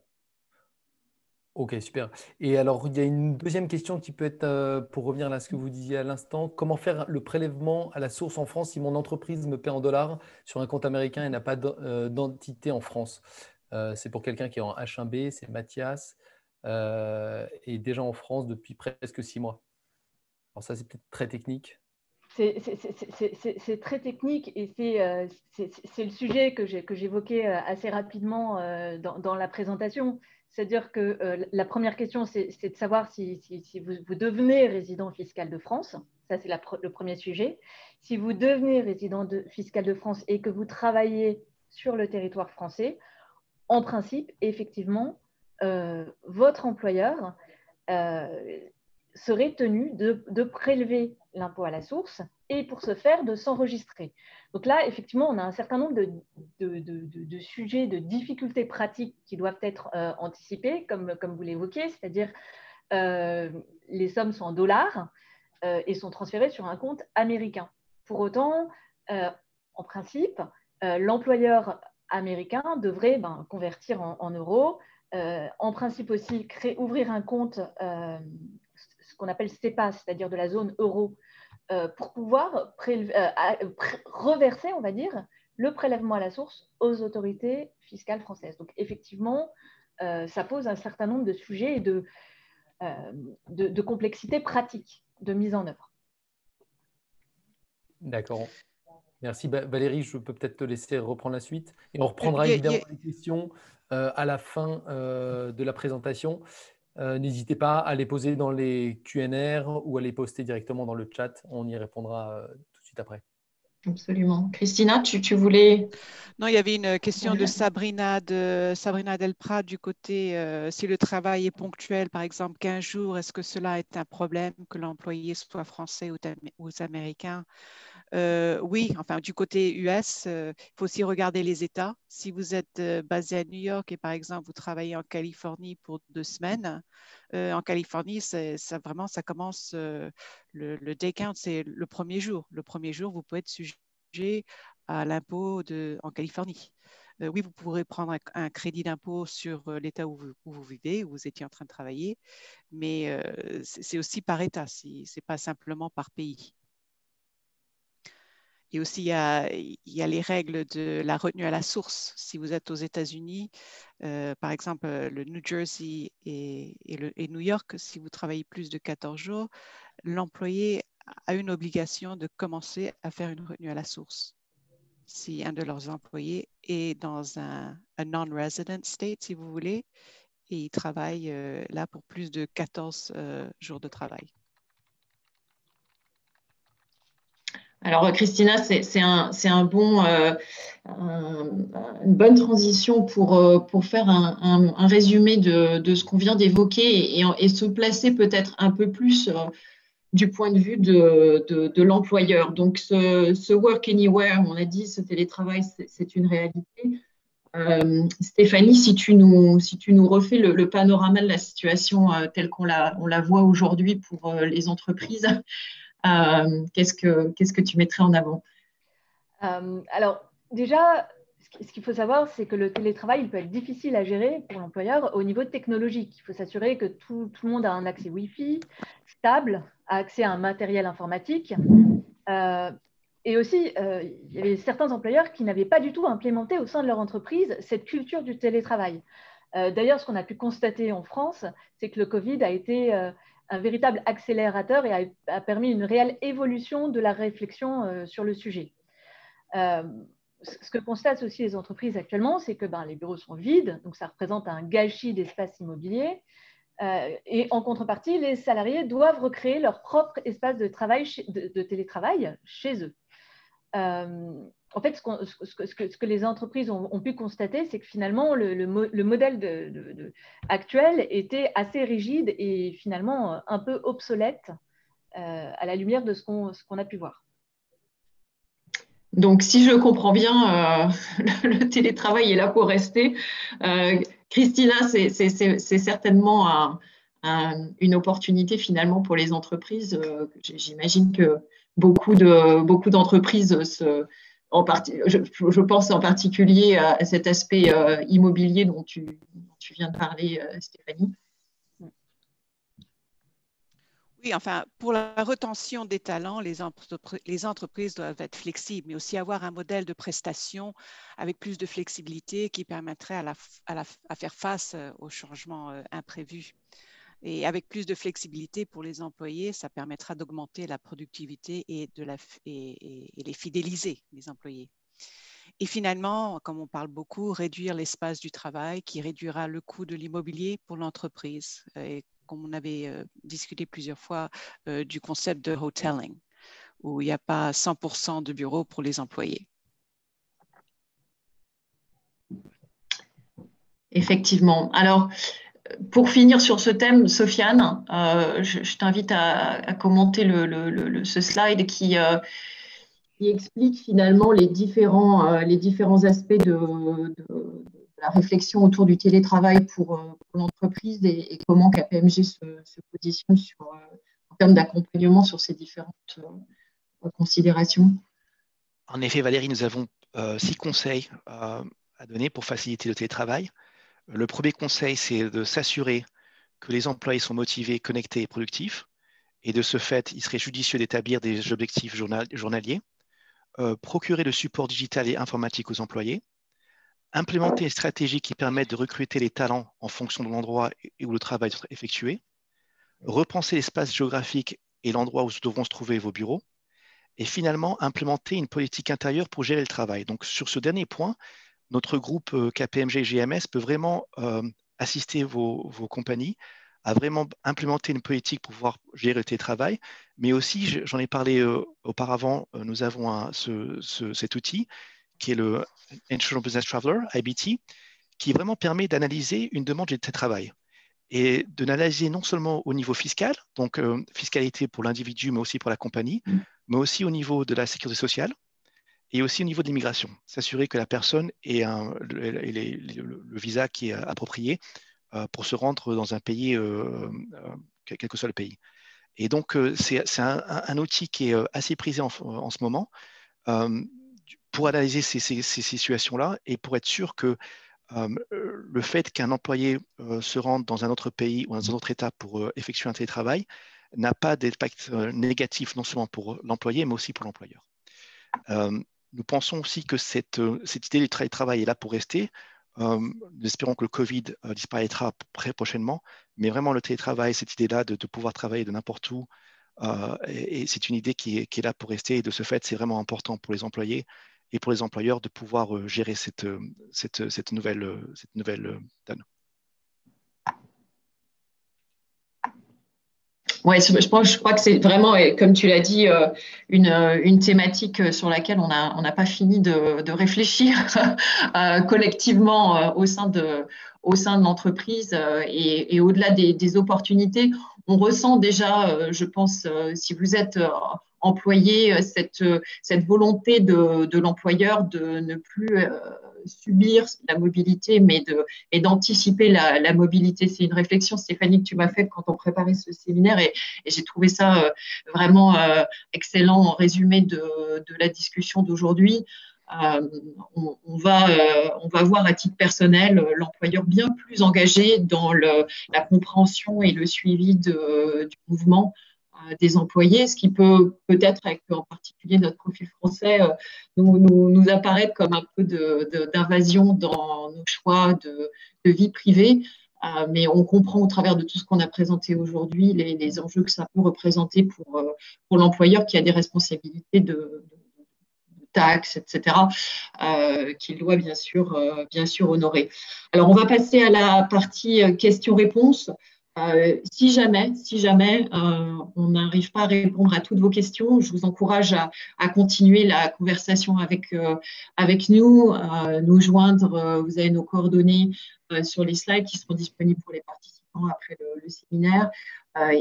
Speaker 1: Ok, super. Et alors, il y a une deuxième question qui peut être, pour revenir à ce que vous disiez à l'instant, comment faire le prélèvement à la source en France si mon entreprise me paie en dollars sur un compte américain et n'a pas d'entité en France? C'est pour quelqu'un qui est en H1B, c'est Mathias, et déjà en France depuis presque 6 mois. Alors ça, c'est peut-être très technique.
Speaker 4: C'est très technique et c'est le sujet que j'évoquais assez rapidement dans la présentation. C'est-à-dire que la première question, c'est de savoir si vous devenez résident fiscal de France. Ça, c'est le premier sujet. Si vous devenez résident fiscal de France et que vous travaillez sur le territoire français, en principe, effectivement, votre employeur serait tenu de prélever l'impôt à la source et pour ce faire, de s'enregistrer. Donc là, effectivement, on a un certain nombre de sujets, de difficultés pratiques qui doivent être anticipées, comme vous l'évoquiez, c'est-à-dire les sommes sont en dollars et sont transférées sur un compte américain. Pour autant, en principe, l'employeur américain devrait convertir en euros, en principe aussi ouvrir un compte ce qu'on appelle CEPA, c'est-à-dire de la zone euro, pour pouvoir reverser, on va dire, le prélèvement à la source aux autorités fiscales françaises. Donc, effectivement, ça pose un certain nombre de sujets et de complexités pratiques de mise en œuvre.
Speaker 1: D'accord. Merci Valérie, je peux peut-être te laisser reprendre la suite. Et on reprendra évidemment les questions à la fin de la présentation. N'hésitez pas à les poser dans les Q&R ou à les poster directement dans le chat. On y répondra tout de suite après.
Speaker 2: Absolument. Christina, tu voulais…
Speaker 3: Non, il y avait une question de Sabrina Delprat du côté, si le travail est ponctuel, par exemple 15 jours, est-ce que cela est un problème que l'employé soit français ou américain? Oui, enfin du côté US, il faut aussi regarder les États. Si vous êtes basé à New York et par exemple vous travaillez en Californie pour 2 semaines, en Californie, ça commence, le day count, c'est le premier jour. Le premier jour, vous pouvez être sujet à l'impôt en Californie. Oui, vous pourrez prendre un crédit d'impôt sur l'État où vous vivez, où vous étiez en train de travailler, mais c'est aussi par État, ce n'est pas simplement par pays. Et aussi, il y a les règles de la retenue à la source. Si vous êtes aux États-Unis, par exemple, le New Jersey et New York, si vous travaillez plus de 14 jours, l'employé a une obligation de commencer à faire une retenue à la source. Si un de leurs employés est dans un non-resident state, si vous voulez, et il travaille là pour plus de 14 jours de travail.
Speaker 2: Alors, Christina, c'est une bonne transition pour faire un résumé de ce qu'on vient d'évoquer et se placer peut-être un peu plus du point de vue de l'employeur. Donc, ce work anywhere, on a dit, ce télétravail, c'est une réalité. Stéphanie, si tu nous refais le panorama de la situation telle qu'on la voit aujourd'hui pour les entreprises, qu'est-ce que tu mettrais en avant?
Speaker 4: Alors, déjà, ce qu'il faut savoir, c'est que le télétravail, il peut être difficile à gérer pour l'employeur au niveau technologique. Il faut s'assurer que tout le monde a un accès Wi-Fi stable, a accès à un matériel informatique. Et aussi, il y avait certains employeurs qui n'avaient pas du tout implémenté au sein de leur entreprise cette culture du télétravail. D'ailleurs, ce qu'on a pu constater en France, c'est que le Covid a été un véritable accélérateur et a permis une réelle évolution de la réflexion sur le sujet. Ce que constatent aussi les entreprises actuellement, c'est que les bureaux sont vides, donc ça représente un gâchis d'espace immobilier. Et en contrepartie, les salariés doivent recréer leur propre espace de travail, de télétravail chez eux. En fait, ce que les entreprises ont pu constater, c'est que finalement, le modèle actuel était assez rigide et finalement un peu obsolète à la lumière de ce qu'on a pu voir.
Speaker 2: Donc, si je comprends bien, le télétravail est là pour rester. Christina, c'est certainement une opportunité finalement pour les entreprises. J'imagine que beaucoup d'entreprises, je pense en particulier à cet aspect immobilier dont tu viens de parler, Stéphanie.
Speaker 3: Oui, enfin, pour la retention des talents, les entreprises doivent être flexibles, mais aussi avoir un modèle de prestation avec plus de flexibilité qui permettrait à faire face aux changements imprévus. Et avec plus de flexibilité pour les employés, ça permettra d'augmenter la productivité et les fidéliser, les employés. Et finalement, comme on parle beaucoup, réduire l'espace du travail qui réduira le coût de l'immobilier pour l'entreprise. Et comme on avait discuté plusieurs fois du concept de hoteling, où il n'y a pas 100% de bureaux pour les employés. Effectivement.
Speaker 2: Alors, pour finir sur ce thème, Sofiane, je t'invite à commenter ce slide qui explique finalement les différents aspects de la réflexion autour du télétravail pour l'entreprise et comment KPMG se positionne en termes d'accompagnement sur ces différentes considérations.
Speaker 5: En effet, Valérie, nous avons 6 conseils à donner pour faciliter le télétravail. Le premier conseil, c'est de s'assurer que les employés sont motivés, connectés et productifs. Et de ce fait, il serait judicieux d'établir des objectifs journaliers. Procurer le support digital et informatique aux employés. implémenter une stratégie qui permette de recruter les talents en fonction de l'endroit où le travail doit être effectué, repenser l'espace géographique et l'endroit où devront se trouver vos bureaux, et finalement implémenter une politique intérieure pour gérer le travail. Donc sur ce dernier point, notre groupe KPMG GMS peut vraiment assister vos compagnies à vraiment implémenter une politique pour pouvoir gérer le télétravail, mais aussi, j'en ai parlé auparavant, nous avons cet outil qui est le International Business Traveler, IBT, qui vraiment permet d'analyser une demande de télétravail et de l'analyser non seulement au niveau fiscal, donc fiscalité pour l'individu, mais aussi pour la compagnie, mais aussi au niveau de la sécurité sociale et aussi au niveau de l'immigration. S'assurer que la personne ait le visa qui est approprié pour se rendre dans un pays, quel que soit le pays. Et donc, c'est un outil qui est assez prisé en ce moment pour analyser ces situations-là et pour être sûr que le fait qu'un employé se rende dans un autre pays ou dans un autre État pour effectuer un télétravail n'a pas d'impact négatif non seulement pour l'employé, mais aussi pour l'employeur. Nous pensons aussi que cette idée du télétravail est là pour rester. Nous espérons que le Covid disparaîtra très prochainement, mais vraiment le télétravail, cette idée-là de pouvoir travailler de n'importe où, et c'est une idée qui est là pour rester. Et de ce fait, c'est vraiment important pour les employés et pour les employeurs de pouvoir gérer cette nouvelle donne.
Speaker 2: Ouais, je crois que c'est vraiment, comme tu l'as dit, une thématique sur laquelle on n'a pas fini de réfléchir collectivement au sein de l'entreprise et au-delà des opportunités. On ressent déjà, je pense, si vous êtes employé, cette volonté de l'employeur de ne plus subir la mobilité, mais d'anticiper la mobilité. C'est une réflexion, Stéphanie, que tu m'as faite quand on préparait ce séminaire et j'ai trouvé ça vraiment excellent en résumé de la discussion d'aujourd'hui. On va voir à titre personnel l'employeur bien plus engagé dans la compréhension et le suivi du mouvement des employés, ce qui peut-être, avec en particulier notre profil français, nous apparaître comme un peu d'invasion dans nos choix de vie privée. Mais on comprend au travers de tout ce qu'on a présenté aujourd'hui les enjeux que ça peut représenter pour l'employeur qui a des responsabilités de taxes, etc., qu'il doit bien sûr honorer. Alors, on va passer à la partie questions-réponses. Si jamais on n'arrive pas à répondre à toutes vos questions, je vous encourage à continuer la conversation avec nous, nous joindre. Vous avez nos coordonnées sur les slides qui seront disponibles pour les participants après le séminaire.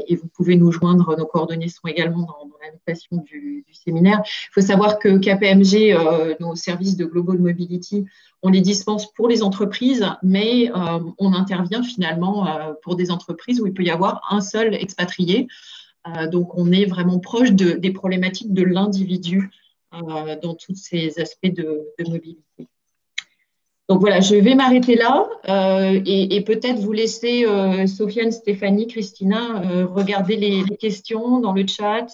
Speaker 2: Et vous pouvez nous joindre, nos coordonnées sont également dans l'invitation du séminaire. Il faut savoir que KPMG, nos services de Global Mobility, on les dispense pour les entreprises, mais on intervient finalement pour des entreprises où il peut y avoir un seul expatrié. Donc, on est vraiment proche des problématiques de l'individu dans tous ces aspects de mobilité. Donc voilà, je vais m'arrêter là et peut-être vous laisser, Sofiane, Stéphanie, Christina, regarder les questions dans le chat,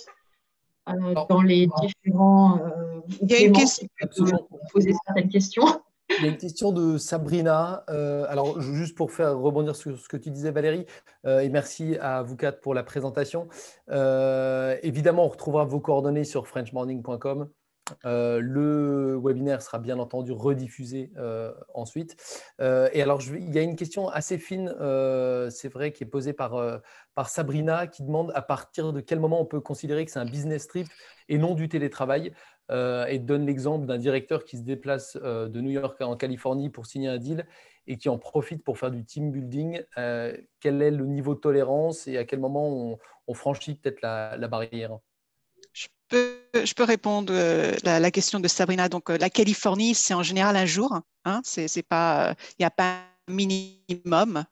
Speaker 2: dans les différents éléments qui peuvent poser certaines questions.
Speaker 1: Il y a une question de Sabrina. Alors, juste pour faire rebondir sur ce que tu disais, Valérie, et merci à vous quatre pour la présentation. Évidemment, on retrouvera vos coordonnées sur frenchmorning.com. Le webinaire sera bien entendu rediffusé ensuite. Et alors, il y a une question assez fine, c'est vrai, qui est posée par Sabrina, qui demande à partir de quel moment on peut considérer que c'est un business trip et non du télétravail. Et donne l'exemple d'un directeur qui se déplace de New York en Californie pour signer un deal et qui en profite pour faire du team building. Quel est le niveau de tolérance et à quel moment on franchit peut-être la barrière?
Speaker 3: Je peux répondre à la question de Sabrina. Donc, la Californie, c'est en général un jour. Hein, il n'y a pas un minimum.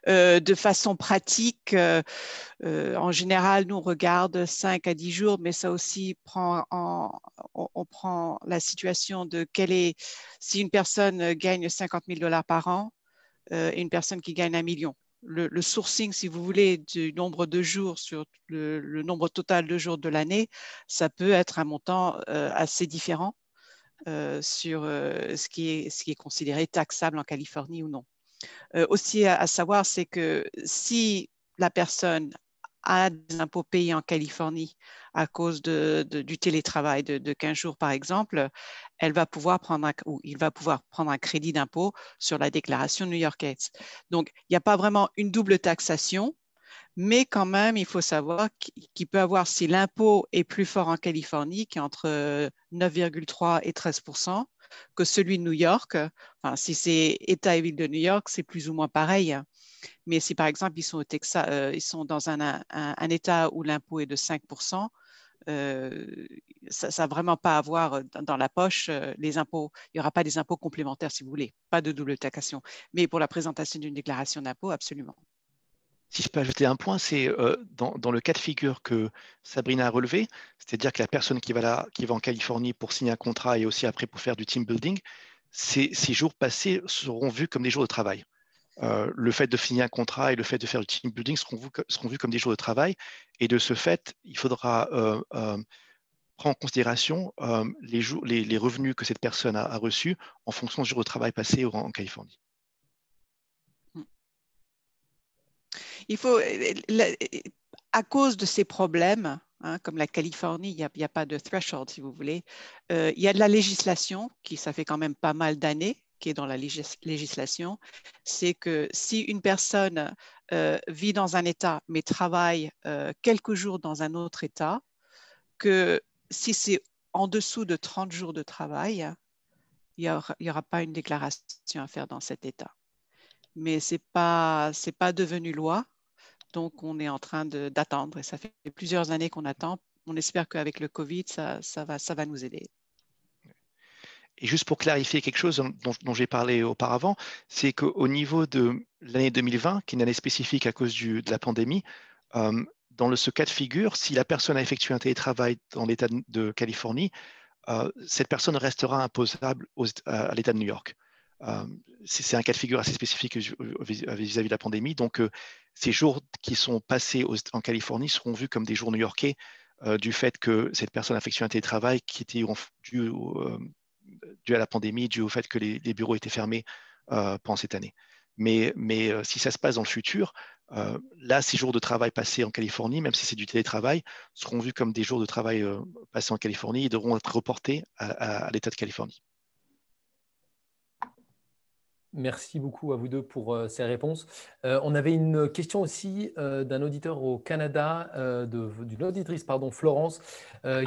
Speaker 3: De façon pratique, en général, nous on regarde 5 à 10 jours, mais ça aussi on prend la situation de si une personne gagne 50 000 $ par an et une personne qui gagne 1 million. Le sourcing, si vous voulez, du nombre de jours sur le nombre total de jours de l'année, ça peut être un montant assez différent. sur ce qui est considéré taxable en Californie ou non. Aussi à savoir, c'est que si la personne a des impôts payés en Californie à cause du télétravail de 15 jours, par exemple, il va pouvoir prendre un crédit d'impôt sur la déclaration new-yorkaise. Donc, il n'y a pas vraiment une double taxation, mais quand même, il faut savoir qu'il peut avoir, si l'impôt est plus fort en Californie, qui est entre 9,3 et 13%, que celui de New York. Enfin, si c'est État et ville de New York, c'est plus ou moins pareil. Mais si par exemple, ils sont au Texas, ils sont dans un État où l'impôt est de 5%, ça n'a vraiment pas à voir dans la poche les impôts. Il n'y aura pas des impôts complémentaires, si vous voulez, pas de double taxation. Mais pour la présentation d'une déclaration d'impôt, absolument.
Speaker 5: Si je peux ajouter un point, c'est dans le cas de figure que Sabrina a relevé, c'est-à-dire que la personne qui va en Californie pour signer un contrat et aussi après pour faire du team building, ces jours passés seront vus comme des jours de travail. Le fait de signer un contrat et le fait de faire du team building seront vus comme des jours de travail. Et de ce fait, il faudra prendre en considération les revenus que cette personne a reçus en fonction du jour de travail passé en Californie.
Speaker 3: Il faut, à cause de ces problèmes, comme la Californie, il n'y a pas de threshold, si vous voulez, il y a de la législation, ça fait quand même pas mal d'années, qui est dans la législation, c'est que si une personne vit dans un État, mais travaille quelques jours dans un autre État, que si c'est en dessous de 30 jours de travail, il n'y aura pas une déclaration à faire dans cet État. Mais ce n'est pas devenu loi. Donc, on est en train d'attendre et ça fait plusieurs années qu'on attend. On espère qu'avec le Covid, ça va nous aider.
Speaker 5: Et juste pour clarifier quelque chose dont j'ai parlé auparavant, c'est qu'au niveau de l'année 2020, qui est une année spécifique à cause de la pandémie, dans ce cas de figure, si la personne a effectué un télétravail dans l'État de Californie, cette personne restera imposable à l'État de New York. C'est un cas de figure assez spécifique vis-à-vis de la pandémie. Donc, ces jours qui sont passés en Californie seront vus comme des jours new-yorkais du fait que cette personne a effectué un télétravail qui était dû à la pandémie, dû au fait que les bureaux étaient fermés pendant cette année. Mais si ça se passe dans le futur, là, ces jours de travail passés en Californie, même si c'est du télétravail, seront vus comme des jours de travail passés en Californie et devront être reportés à l'État de Californie.
Speaker 1: Merci beaucoup à vous deux pour ces réponses. On avait une question aussi d'un auditeur au Canada, d'une auditrice, pardon, Florence,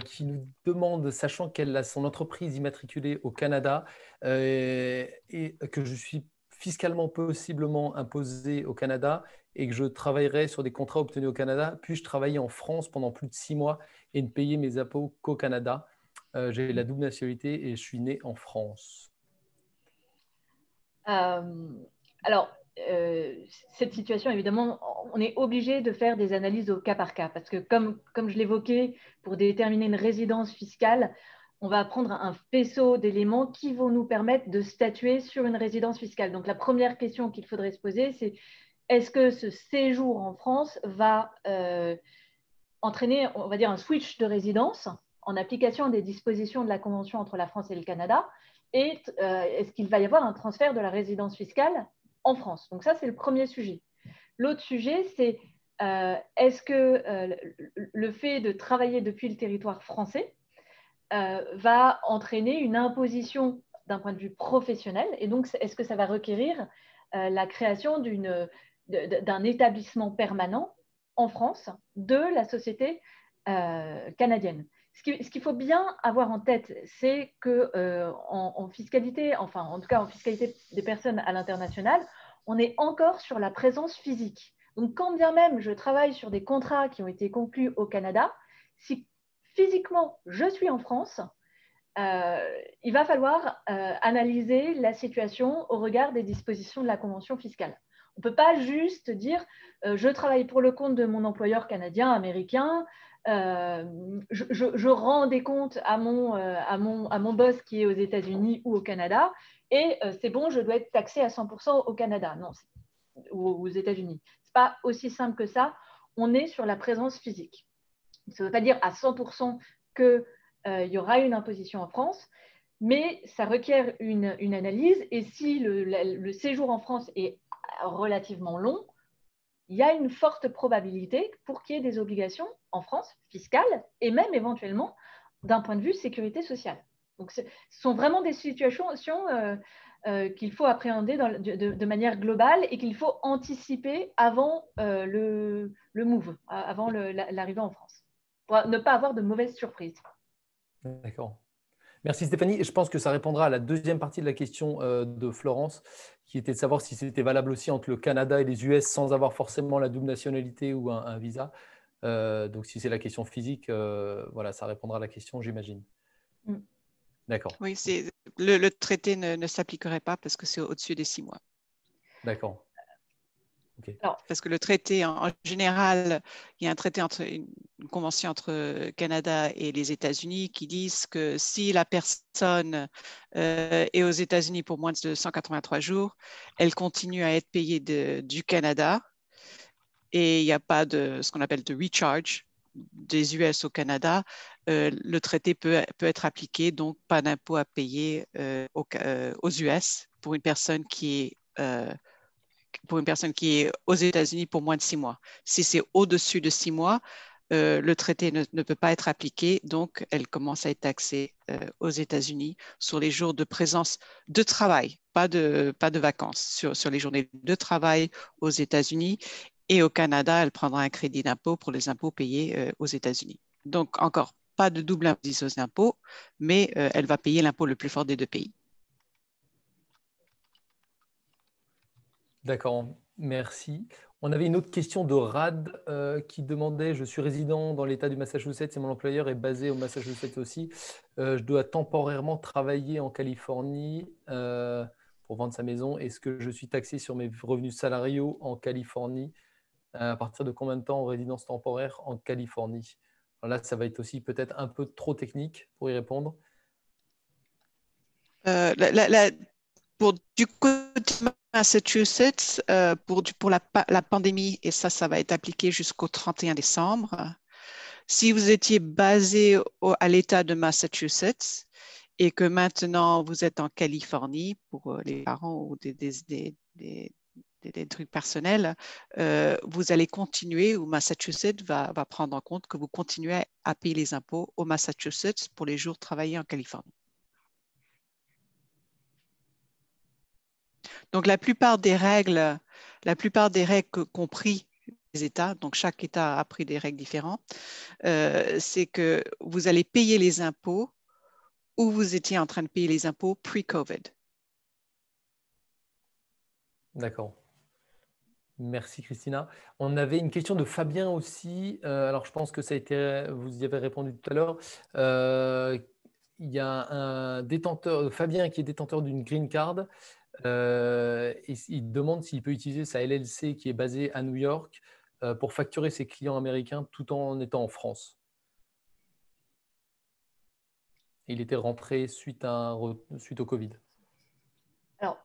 Speaker 1: qui nous demande, sachant qu'elle a son entreprise immatriculée au Canada et que je suis fiscalement possiblement imposé au Canada et que je travaillerai sur des contrats obtenus au Canada, puis-je travailler en France pendant plus de 6 mois et ne payer mes impôts qu'au Canada? J'ai la double nationalité et je suis né en France.
Speaker 4: Alors, cette situation, évidemment, on est obligé de faire des analyses au cas par cas parce que, comme je l'évoquais, pour déterminer une résidence fiscale, on va prendre un faisceau d'éléments qui vont nous permettre de statuer sur une résidence fiscale. Donc, la première question qu'il faudrait se poser, c'est est-ce que ce séjour en France va entraîner, on va dire, un switch de résidence en application des dispositions de la Convention entre la France et le Canada, et est-ce qu'il va y avoir un transfert de la résidence fiscale en France? Donc ça, c'est le premier sujet. L'autre sujet, c'est est-ce que le fait de travailler depuis le territoire français va entraîner une imposition d'un point de vue professionnel, et donc est-ce que ça va requérir la création d'un établissement permanent en France de la société canadienne? Ce qu'il faut bien avoir en tête, c'est que en fiscalité, enfin en tout cas en fiscalité des personnes à l'international, on est encore sur la présence physique. Donc quand bien même je travaille sur des contrats qui ont été conclus au Canada, si physiquement je suis en France, il va falloir analyser la situation au regard des dispositions de la Convention fiscale. On ne peut pas juste dire je travaille pour le compte de mon employeur canadien, américain, je rends des comptes à mon boss qui est aux États-Unis ou au Canada, et c'est bon, je dois être taxé à 100% au Canada, non, ou aux États-Unis. Ce n'est pas aussi simple que ça. On est sur la présence physique. Ça ne veut pas dire à 100% qu'il y aura une imposition en France, mais ça requiert une analyse. Et si le séjour en France est relativement long, il y a une forte probabilité pour qu'il y ait des obligations en France, fiscales, et même éventuellement d'un point de vue sécurité sociale. Donc, ce sont vraiment des situations qu'il faut appréhender de manière globale et qu'il faut anticiper avant le move, avant l'arrivée en France, pour ne pas avoir de mauvaises surprises.
Speaker 1: D'accord. Merci Stéphanie. Je pense que ça répondra à la deuxième partie de la question de Florence, qui était de savoir si c'était valable aussi entre le Canada et les US sans avoir forcément la double nationalité ou un visa. Donc, si c'est la question physique, voilà, ça répondra à la question, j'imagine. D'accord.
Speaker 3: Oui, le traité ne s'appliquerait pas parce que c'est au-dessus des 6 mois.
Speaker 1: D'accord. Okay.
Speaker 3: Parce que le traité, en général, il y a un traité une convention entre Canada et les États-Unis qui disent que si la personne est aux États-Unis pour moins de 183 jours, elle continue à être payée du Canada et il n'y a pas de ce qu'on appelle de recharge des US au Canada. Le traité peut être appliqué, donc pas d'impôt à payer aux US pour une personne qui est aux États-Unis pour moins de 6 mois. Si c'est au-dessus de 6 mois, le traité ne peut pas être appliqué, donc elle commence à être taxée aux États-Unis sur les jours de présence de travail, pas de vacances, sur les journées de travail aux États-Unis. Et au Canada, elle prendra un crédit d'impôt pour les impôts payés aux États-Unis. Donc, encore pas de double imposition aux impôts, mais elle va payer l'impôt le plus fort des deux pays.
Speaker 1: D'accord, merci. On avait une autre question de Rad qui demandait, je suis résident dans l'État du Massachusetts et mon employeur est basé au Massachusetts aussi. Je dois temporairement travailler en Californie pour vendre sa maison. Est-ce que je suis taxé sur mes revenus salariaux en Californie? À partir de combien de temps en résidence temporaire en Californie? Alors là, ça va être aussi peut-être un peu trop technique pour y répondre.
Speaker 3: Du côté de Massachusetts, pour la pandémie, et ça va être appliqué jusqu'au 31 décembre. Si vous étiez basé à l'État de Massachusetts et que maintenant vous êtes en Californie pour les parents ou des trucs personnels, vous allez continuer, ou Massachusetts va prendre en compte que vous continuez à payer les impôts au Massachusetts pour les jours travaillés en Californie. Donc, la plupart des règles qu'ont pris les États, donc chaque État a pris des règles différentes, c'est que vous allez payer les impôts où vous étiez en train de payer les impôts pre-COVID.
Speaker 1: D'accord. Merci Christina. On avait une question de Fabien aussi. Alors je pense que ça a été, vous y avez répondu tout à l'heure. Il y a un détenteur, Fabien, qui est détenteur d'une green card. Et il demande s'il peut utiliser sa LLC qui est basée à New York pour facturer ses clients américains tout en étant en France. Il était rentré suite au Covid.
Speaker 4: Alors,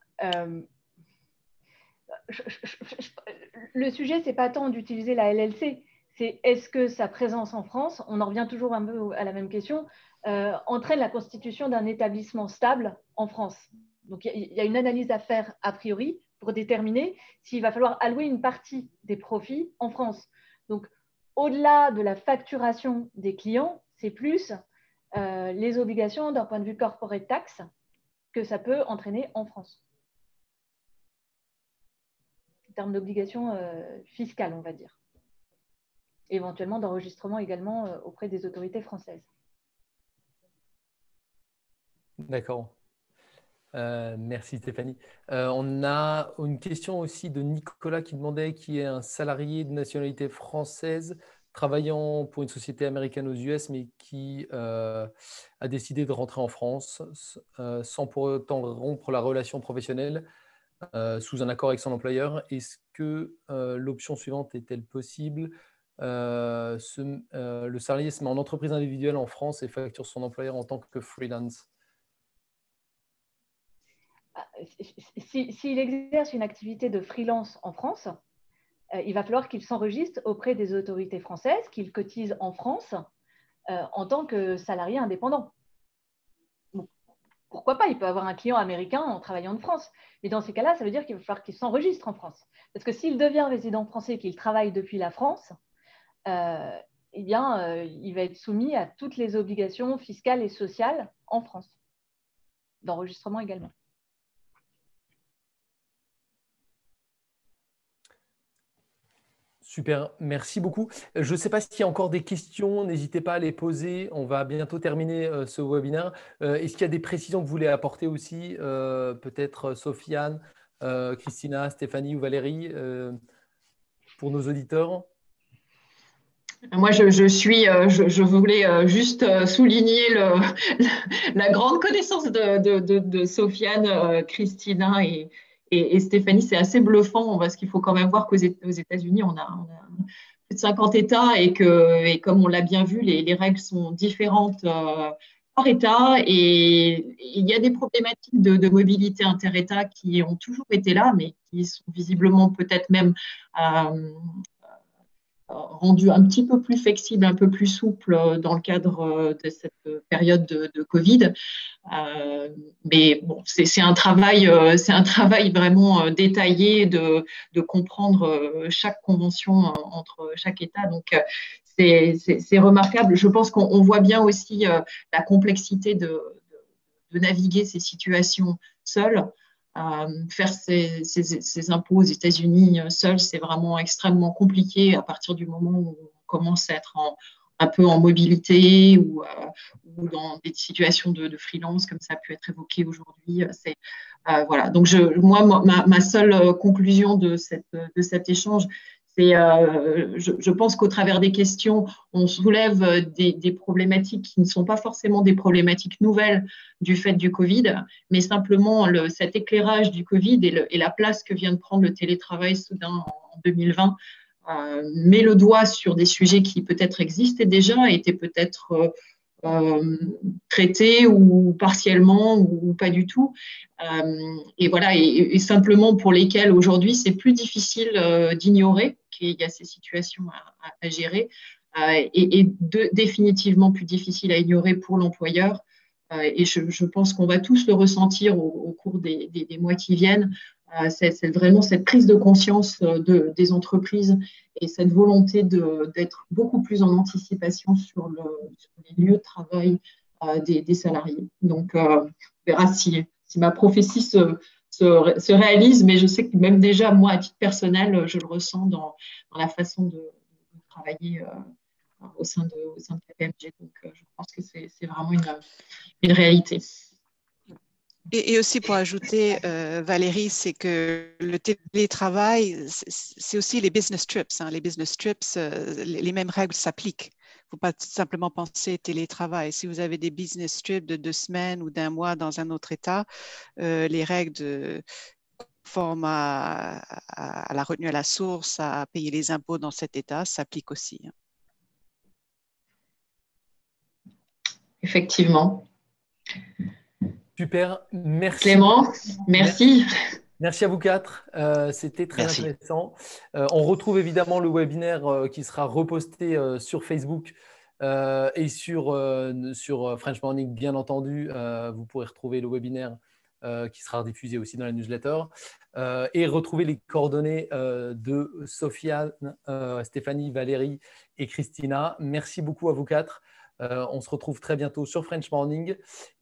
Speaker 4: le sujet, ce n'est pas tant d'utiliser la LLC, c'est est-ce que sa présence en France, on en revient toujours un peu à la même question, entraîne la constitution d'un établissement stable en France. Donc, il y a une analyse à faire a priori pour déterminer s'il va falloir allouer une partie des profits en France. Donc, au-delà de la facturation des clients, c'est plus les obligations d'un point de vue corporate tax que ça peut entraîner en France. En termes d'obligations fiscales, on va dire. Éventuellement d'enregistrement également auprès des autorités françaises.
Speaker 1: D'accord. Merci Stéphanie. On a une question aussi de Nicolas qui demandait qui est un salarié de nationalité française travaillant pour une société américaine aux US mais qui a décidé de rentrer en France sans pour autant rompre la relation professionnelle sous un accord avec son employeur. Est-ce que l'option suivante est-elle possible? Le salarié se met en entreprise individuelle en France et facture son employeur en tant que freelance.
Speaker 4: S'il exerce une activité de freelance en France, il va falloir qu'il s'enregistre auprès des autorités françaises, qu'il cotise en France en tant que salarié indépendant. Donc, pourquoi pas, il peut avoir un client américain en travaillant en France. Mais dans ces cas-là, ça veut dire qu'il va falloir qu'il s'enregistre en France. Parce que s'il devient résident français et qu'il travaille depuis la France, eh bien, il va être soumis à toutes les obligations fiscales et sociales en France, d'enregistrement également.
Speaker 1: Super, merci beaucoup. Je ne sais pas s'il y a encore des questions, n'hésitez pas à les poser. On va bientôt terminer ce webinaire. Est-ce qu'il y a des précisions que vous voulez apporter aussi, peut-être Sofiane, Christina, Stéphanie ou Valérie, pour nos auditeurs?
Speaker 2: Moi, je voulais juste souligner la grande connaissance de Sofiane, Christina et Stéphanie. C'est assez bluffant parce qu'il faut quand même voir qu'aux États-Unis, on a plus de 50 États et comme on l'a bien vu, les règles sont différentes par État et il y a des problématiques de mobilité inter-État qui ont toujours été là, mais qui sont visiblement peut-être même rendu un petit peu plus flexible, un peu plus souple dans le cadre de cette période de Covid. Mais bon, c'est un travail vraiment détaillé de comprendre chaque convention entre chaque État. Donc, c'est remarquable. Je pense qu'on voit bien aussi la complexité de naviguer ces situations seules. Faire ses impôts aux États-Unis seul, c'est vraiment extrêmement compliqué à partir du moment où on commence à être un peu en mobilité ou dans des situations de freelance, comme ça a pu être évoqué aujourd'hui. Voilà. Donc, moi, ma seule conclusion de cet échange, c'est je pense qu'au travers des questions, on soulève des problématiques qui ne sont pas forcément des problématiques nouvelles du fait du Covid, mais simplement cet éclairage du Covid et la place que vient de prendre le télétravail soudain en 2020 met le doigt sur des sujets qui peut-être existaient déjà, étaient peut-être traités ou partiellement ou pas du tout. Et voilà, et simplement pour lesquels aujourd'hui c'est plus difficile d'ignorer qu'il y a ces situations à gérer et définitivement plus difficile à ignorer pour l'employeur. Et je pense qu'on va tous le ressentir au cours des mois qui viennent. C'est vraiment cette prise de conscience des entreprises et cette volonté d'être beaucoup plus en anticipation sur les lieux de travail des salariés. Donc, on verra si ma prophétie se réalise, mais je sais que même déjà, moi, à titre personnel, je le ressens dans la façon de travailler au sein de KPMG. Donc, je pense que c'est vraiment une réalité.
Speaker 3: Et aussi pour ajouter, Valérie, c'est que le télétravail, c'est aussi les business trips. Hein. Les business trips, les mêmes règles s'appliquent. Il ne faut pas simplement penser télétravail. Si vous avez des business trips de 2 semaines ou d'1 mois dans un autre État, les règles conformes à la retenue à la source, à payer les impôts dans cet État, s'appliquent aussi. Hein.
Speaker 2: Effectivement.
Speaker 1: Super, merci.
Speaker 2: Clément, merci.
Speaker 1: Merci à vous quatre, c'était très intéressant. On retrouve évidemment le webinaire qui sera reposté sur Facebook et sur French Morning, bien entendu. Vous pourrez retrouver le webinaire qui sera diffusé aussi dans la newsletter et retrouver les coordonnées de Sofiane, Stéphanie, Valérie et Christina. Merci beaucoup à vous quatre. On se retrouve très bientôt sur French Morning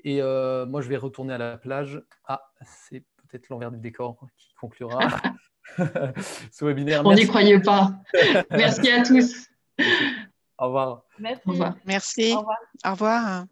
Speaker 1: et moi je vais retourner à la plage. Ah, c'est peut-être l'envers du décor qui conclura ce webinaire.
Speaker 2: On n'y croyait pas. Merci à tous.
Speaker 1: Au revoir.
Speaker 4: Merci.
Speaker 2: Au revoir.
Speaker 3: Merci.
Speaker 4: Au revoir.
Speaker 3: Au revoir.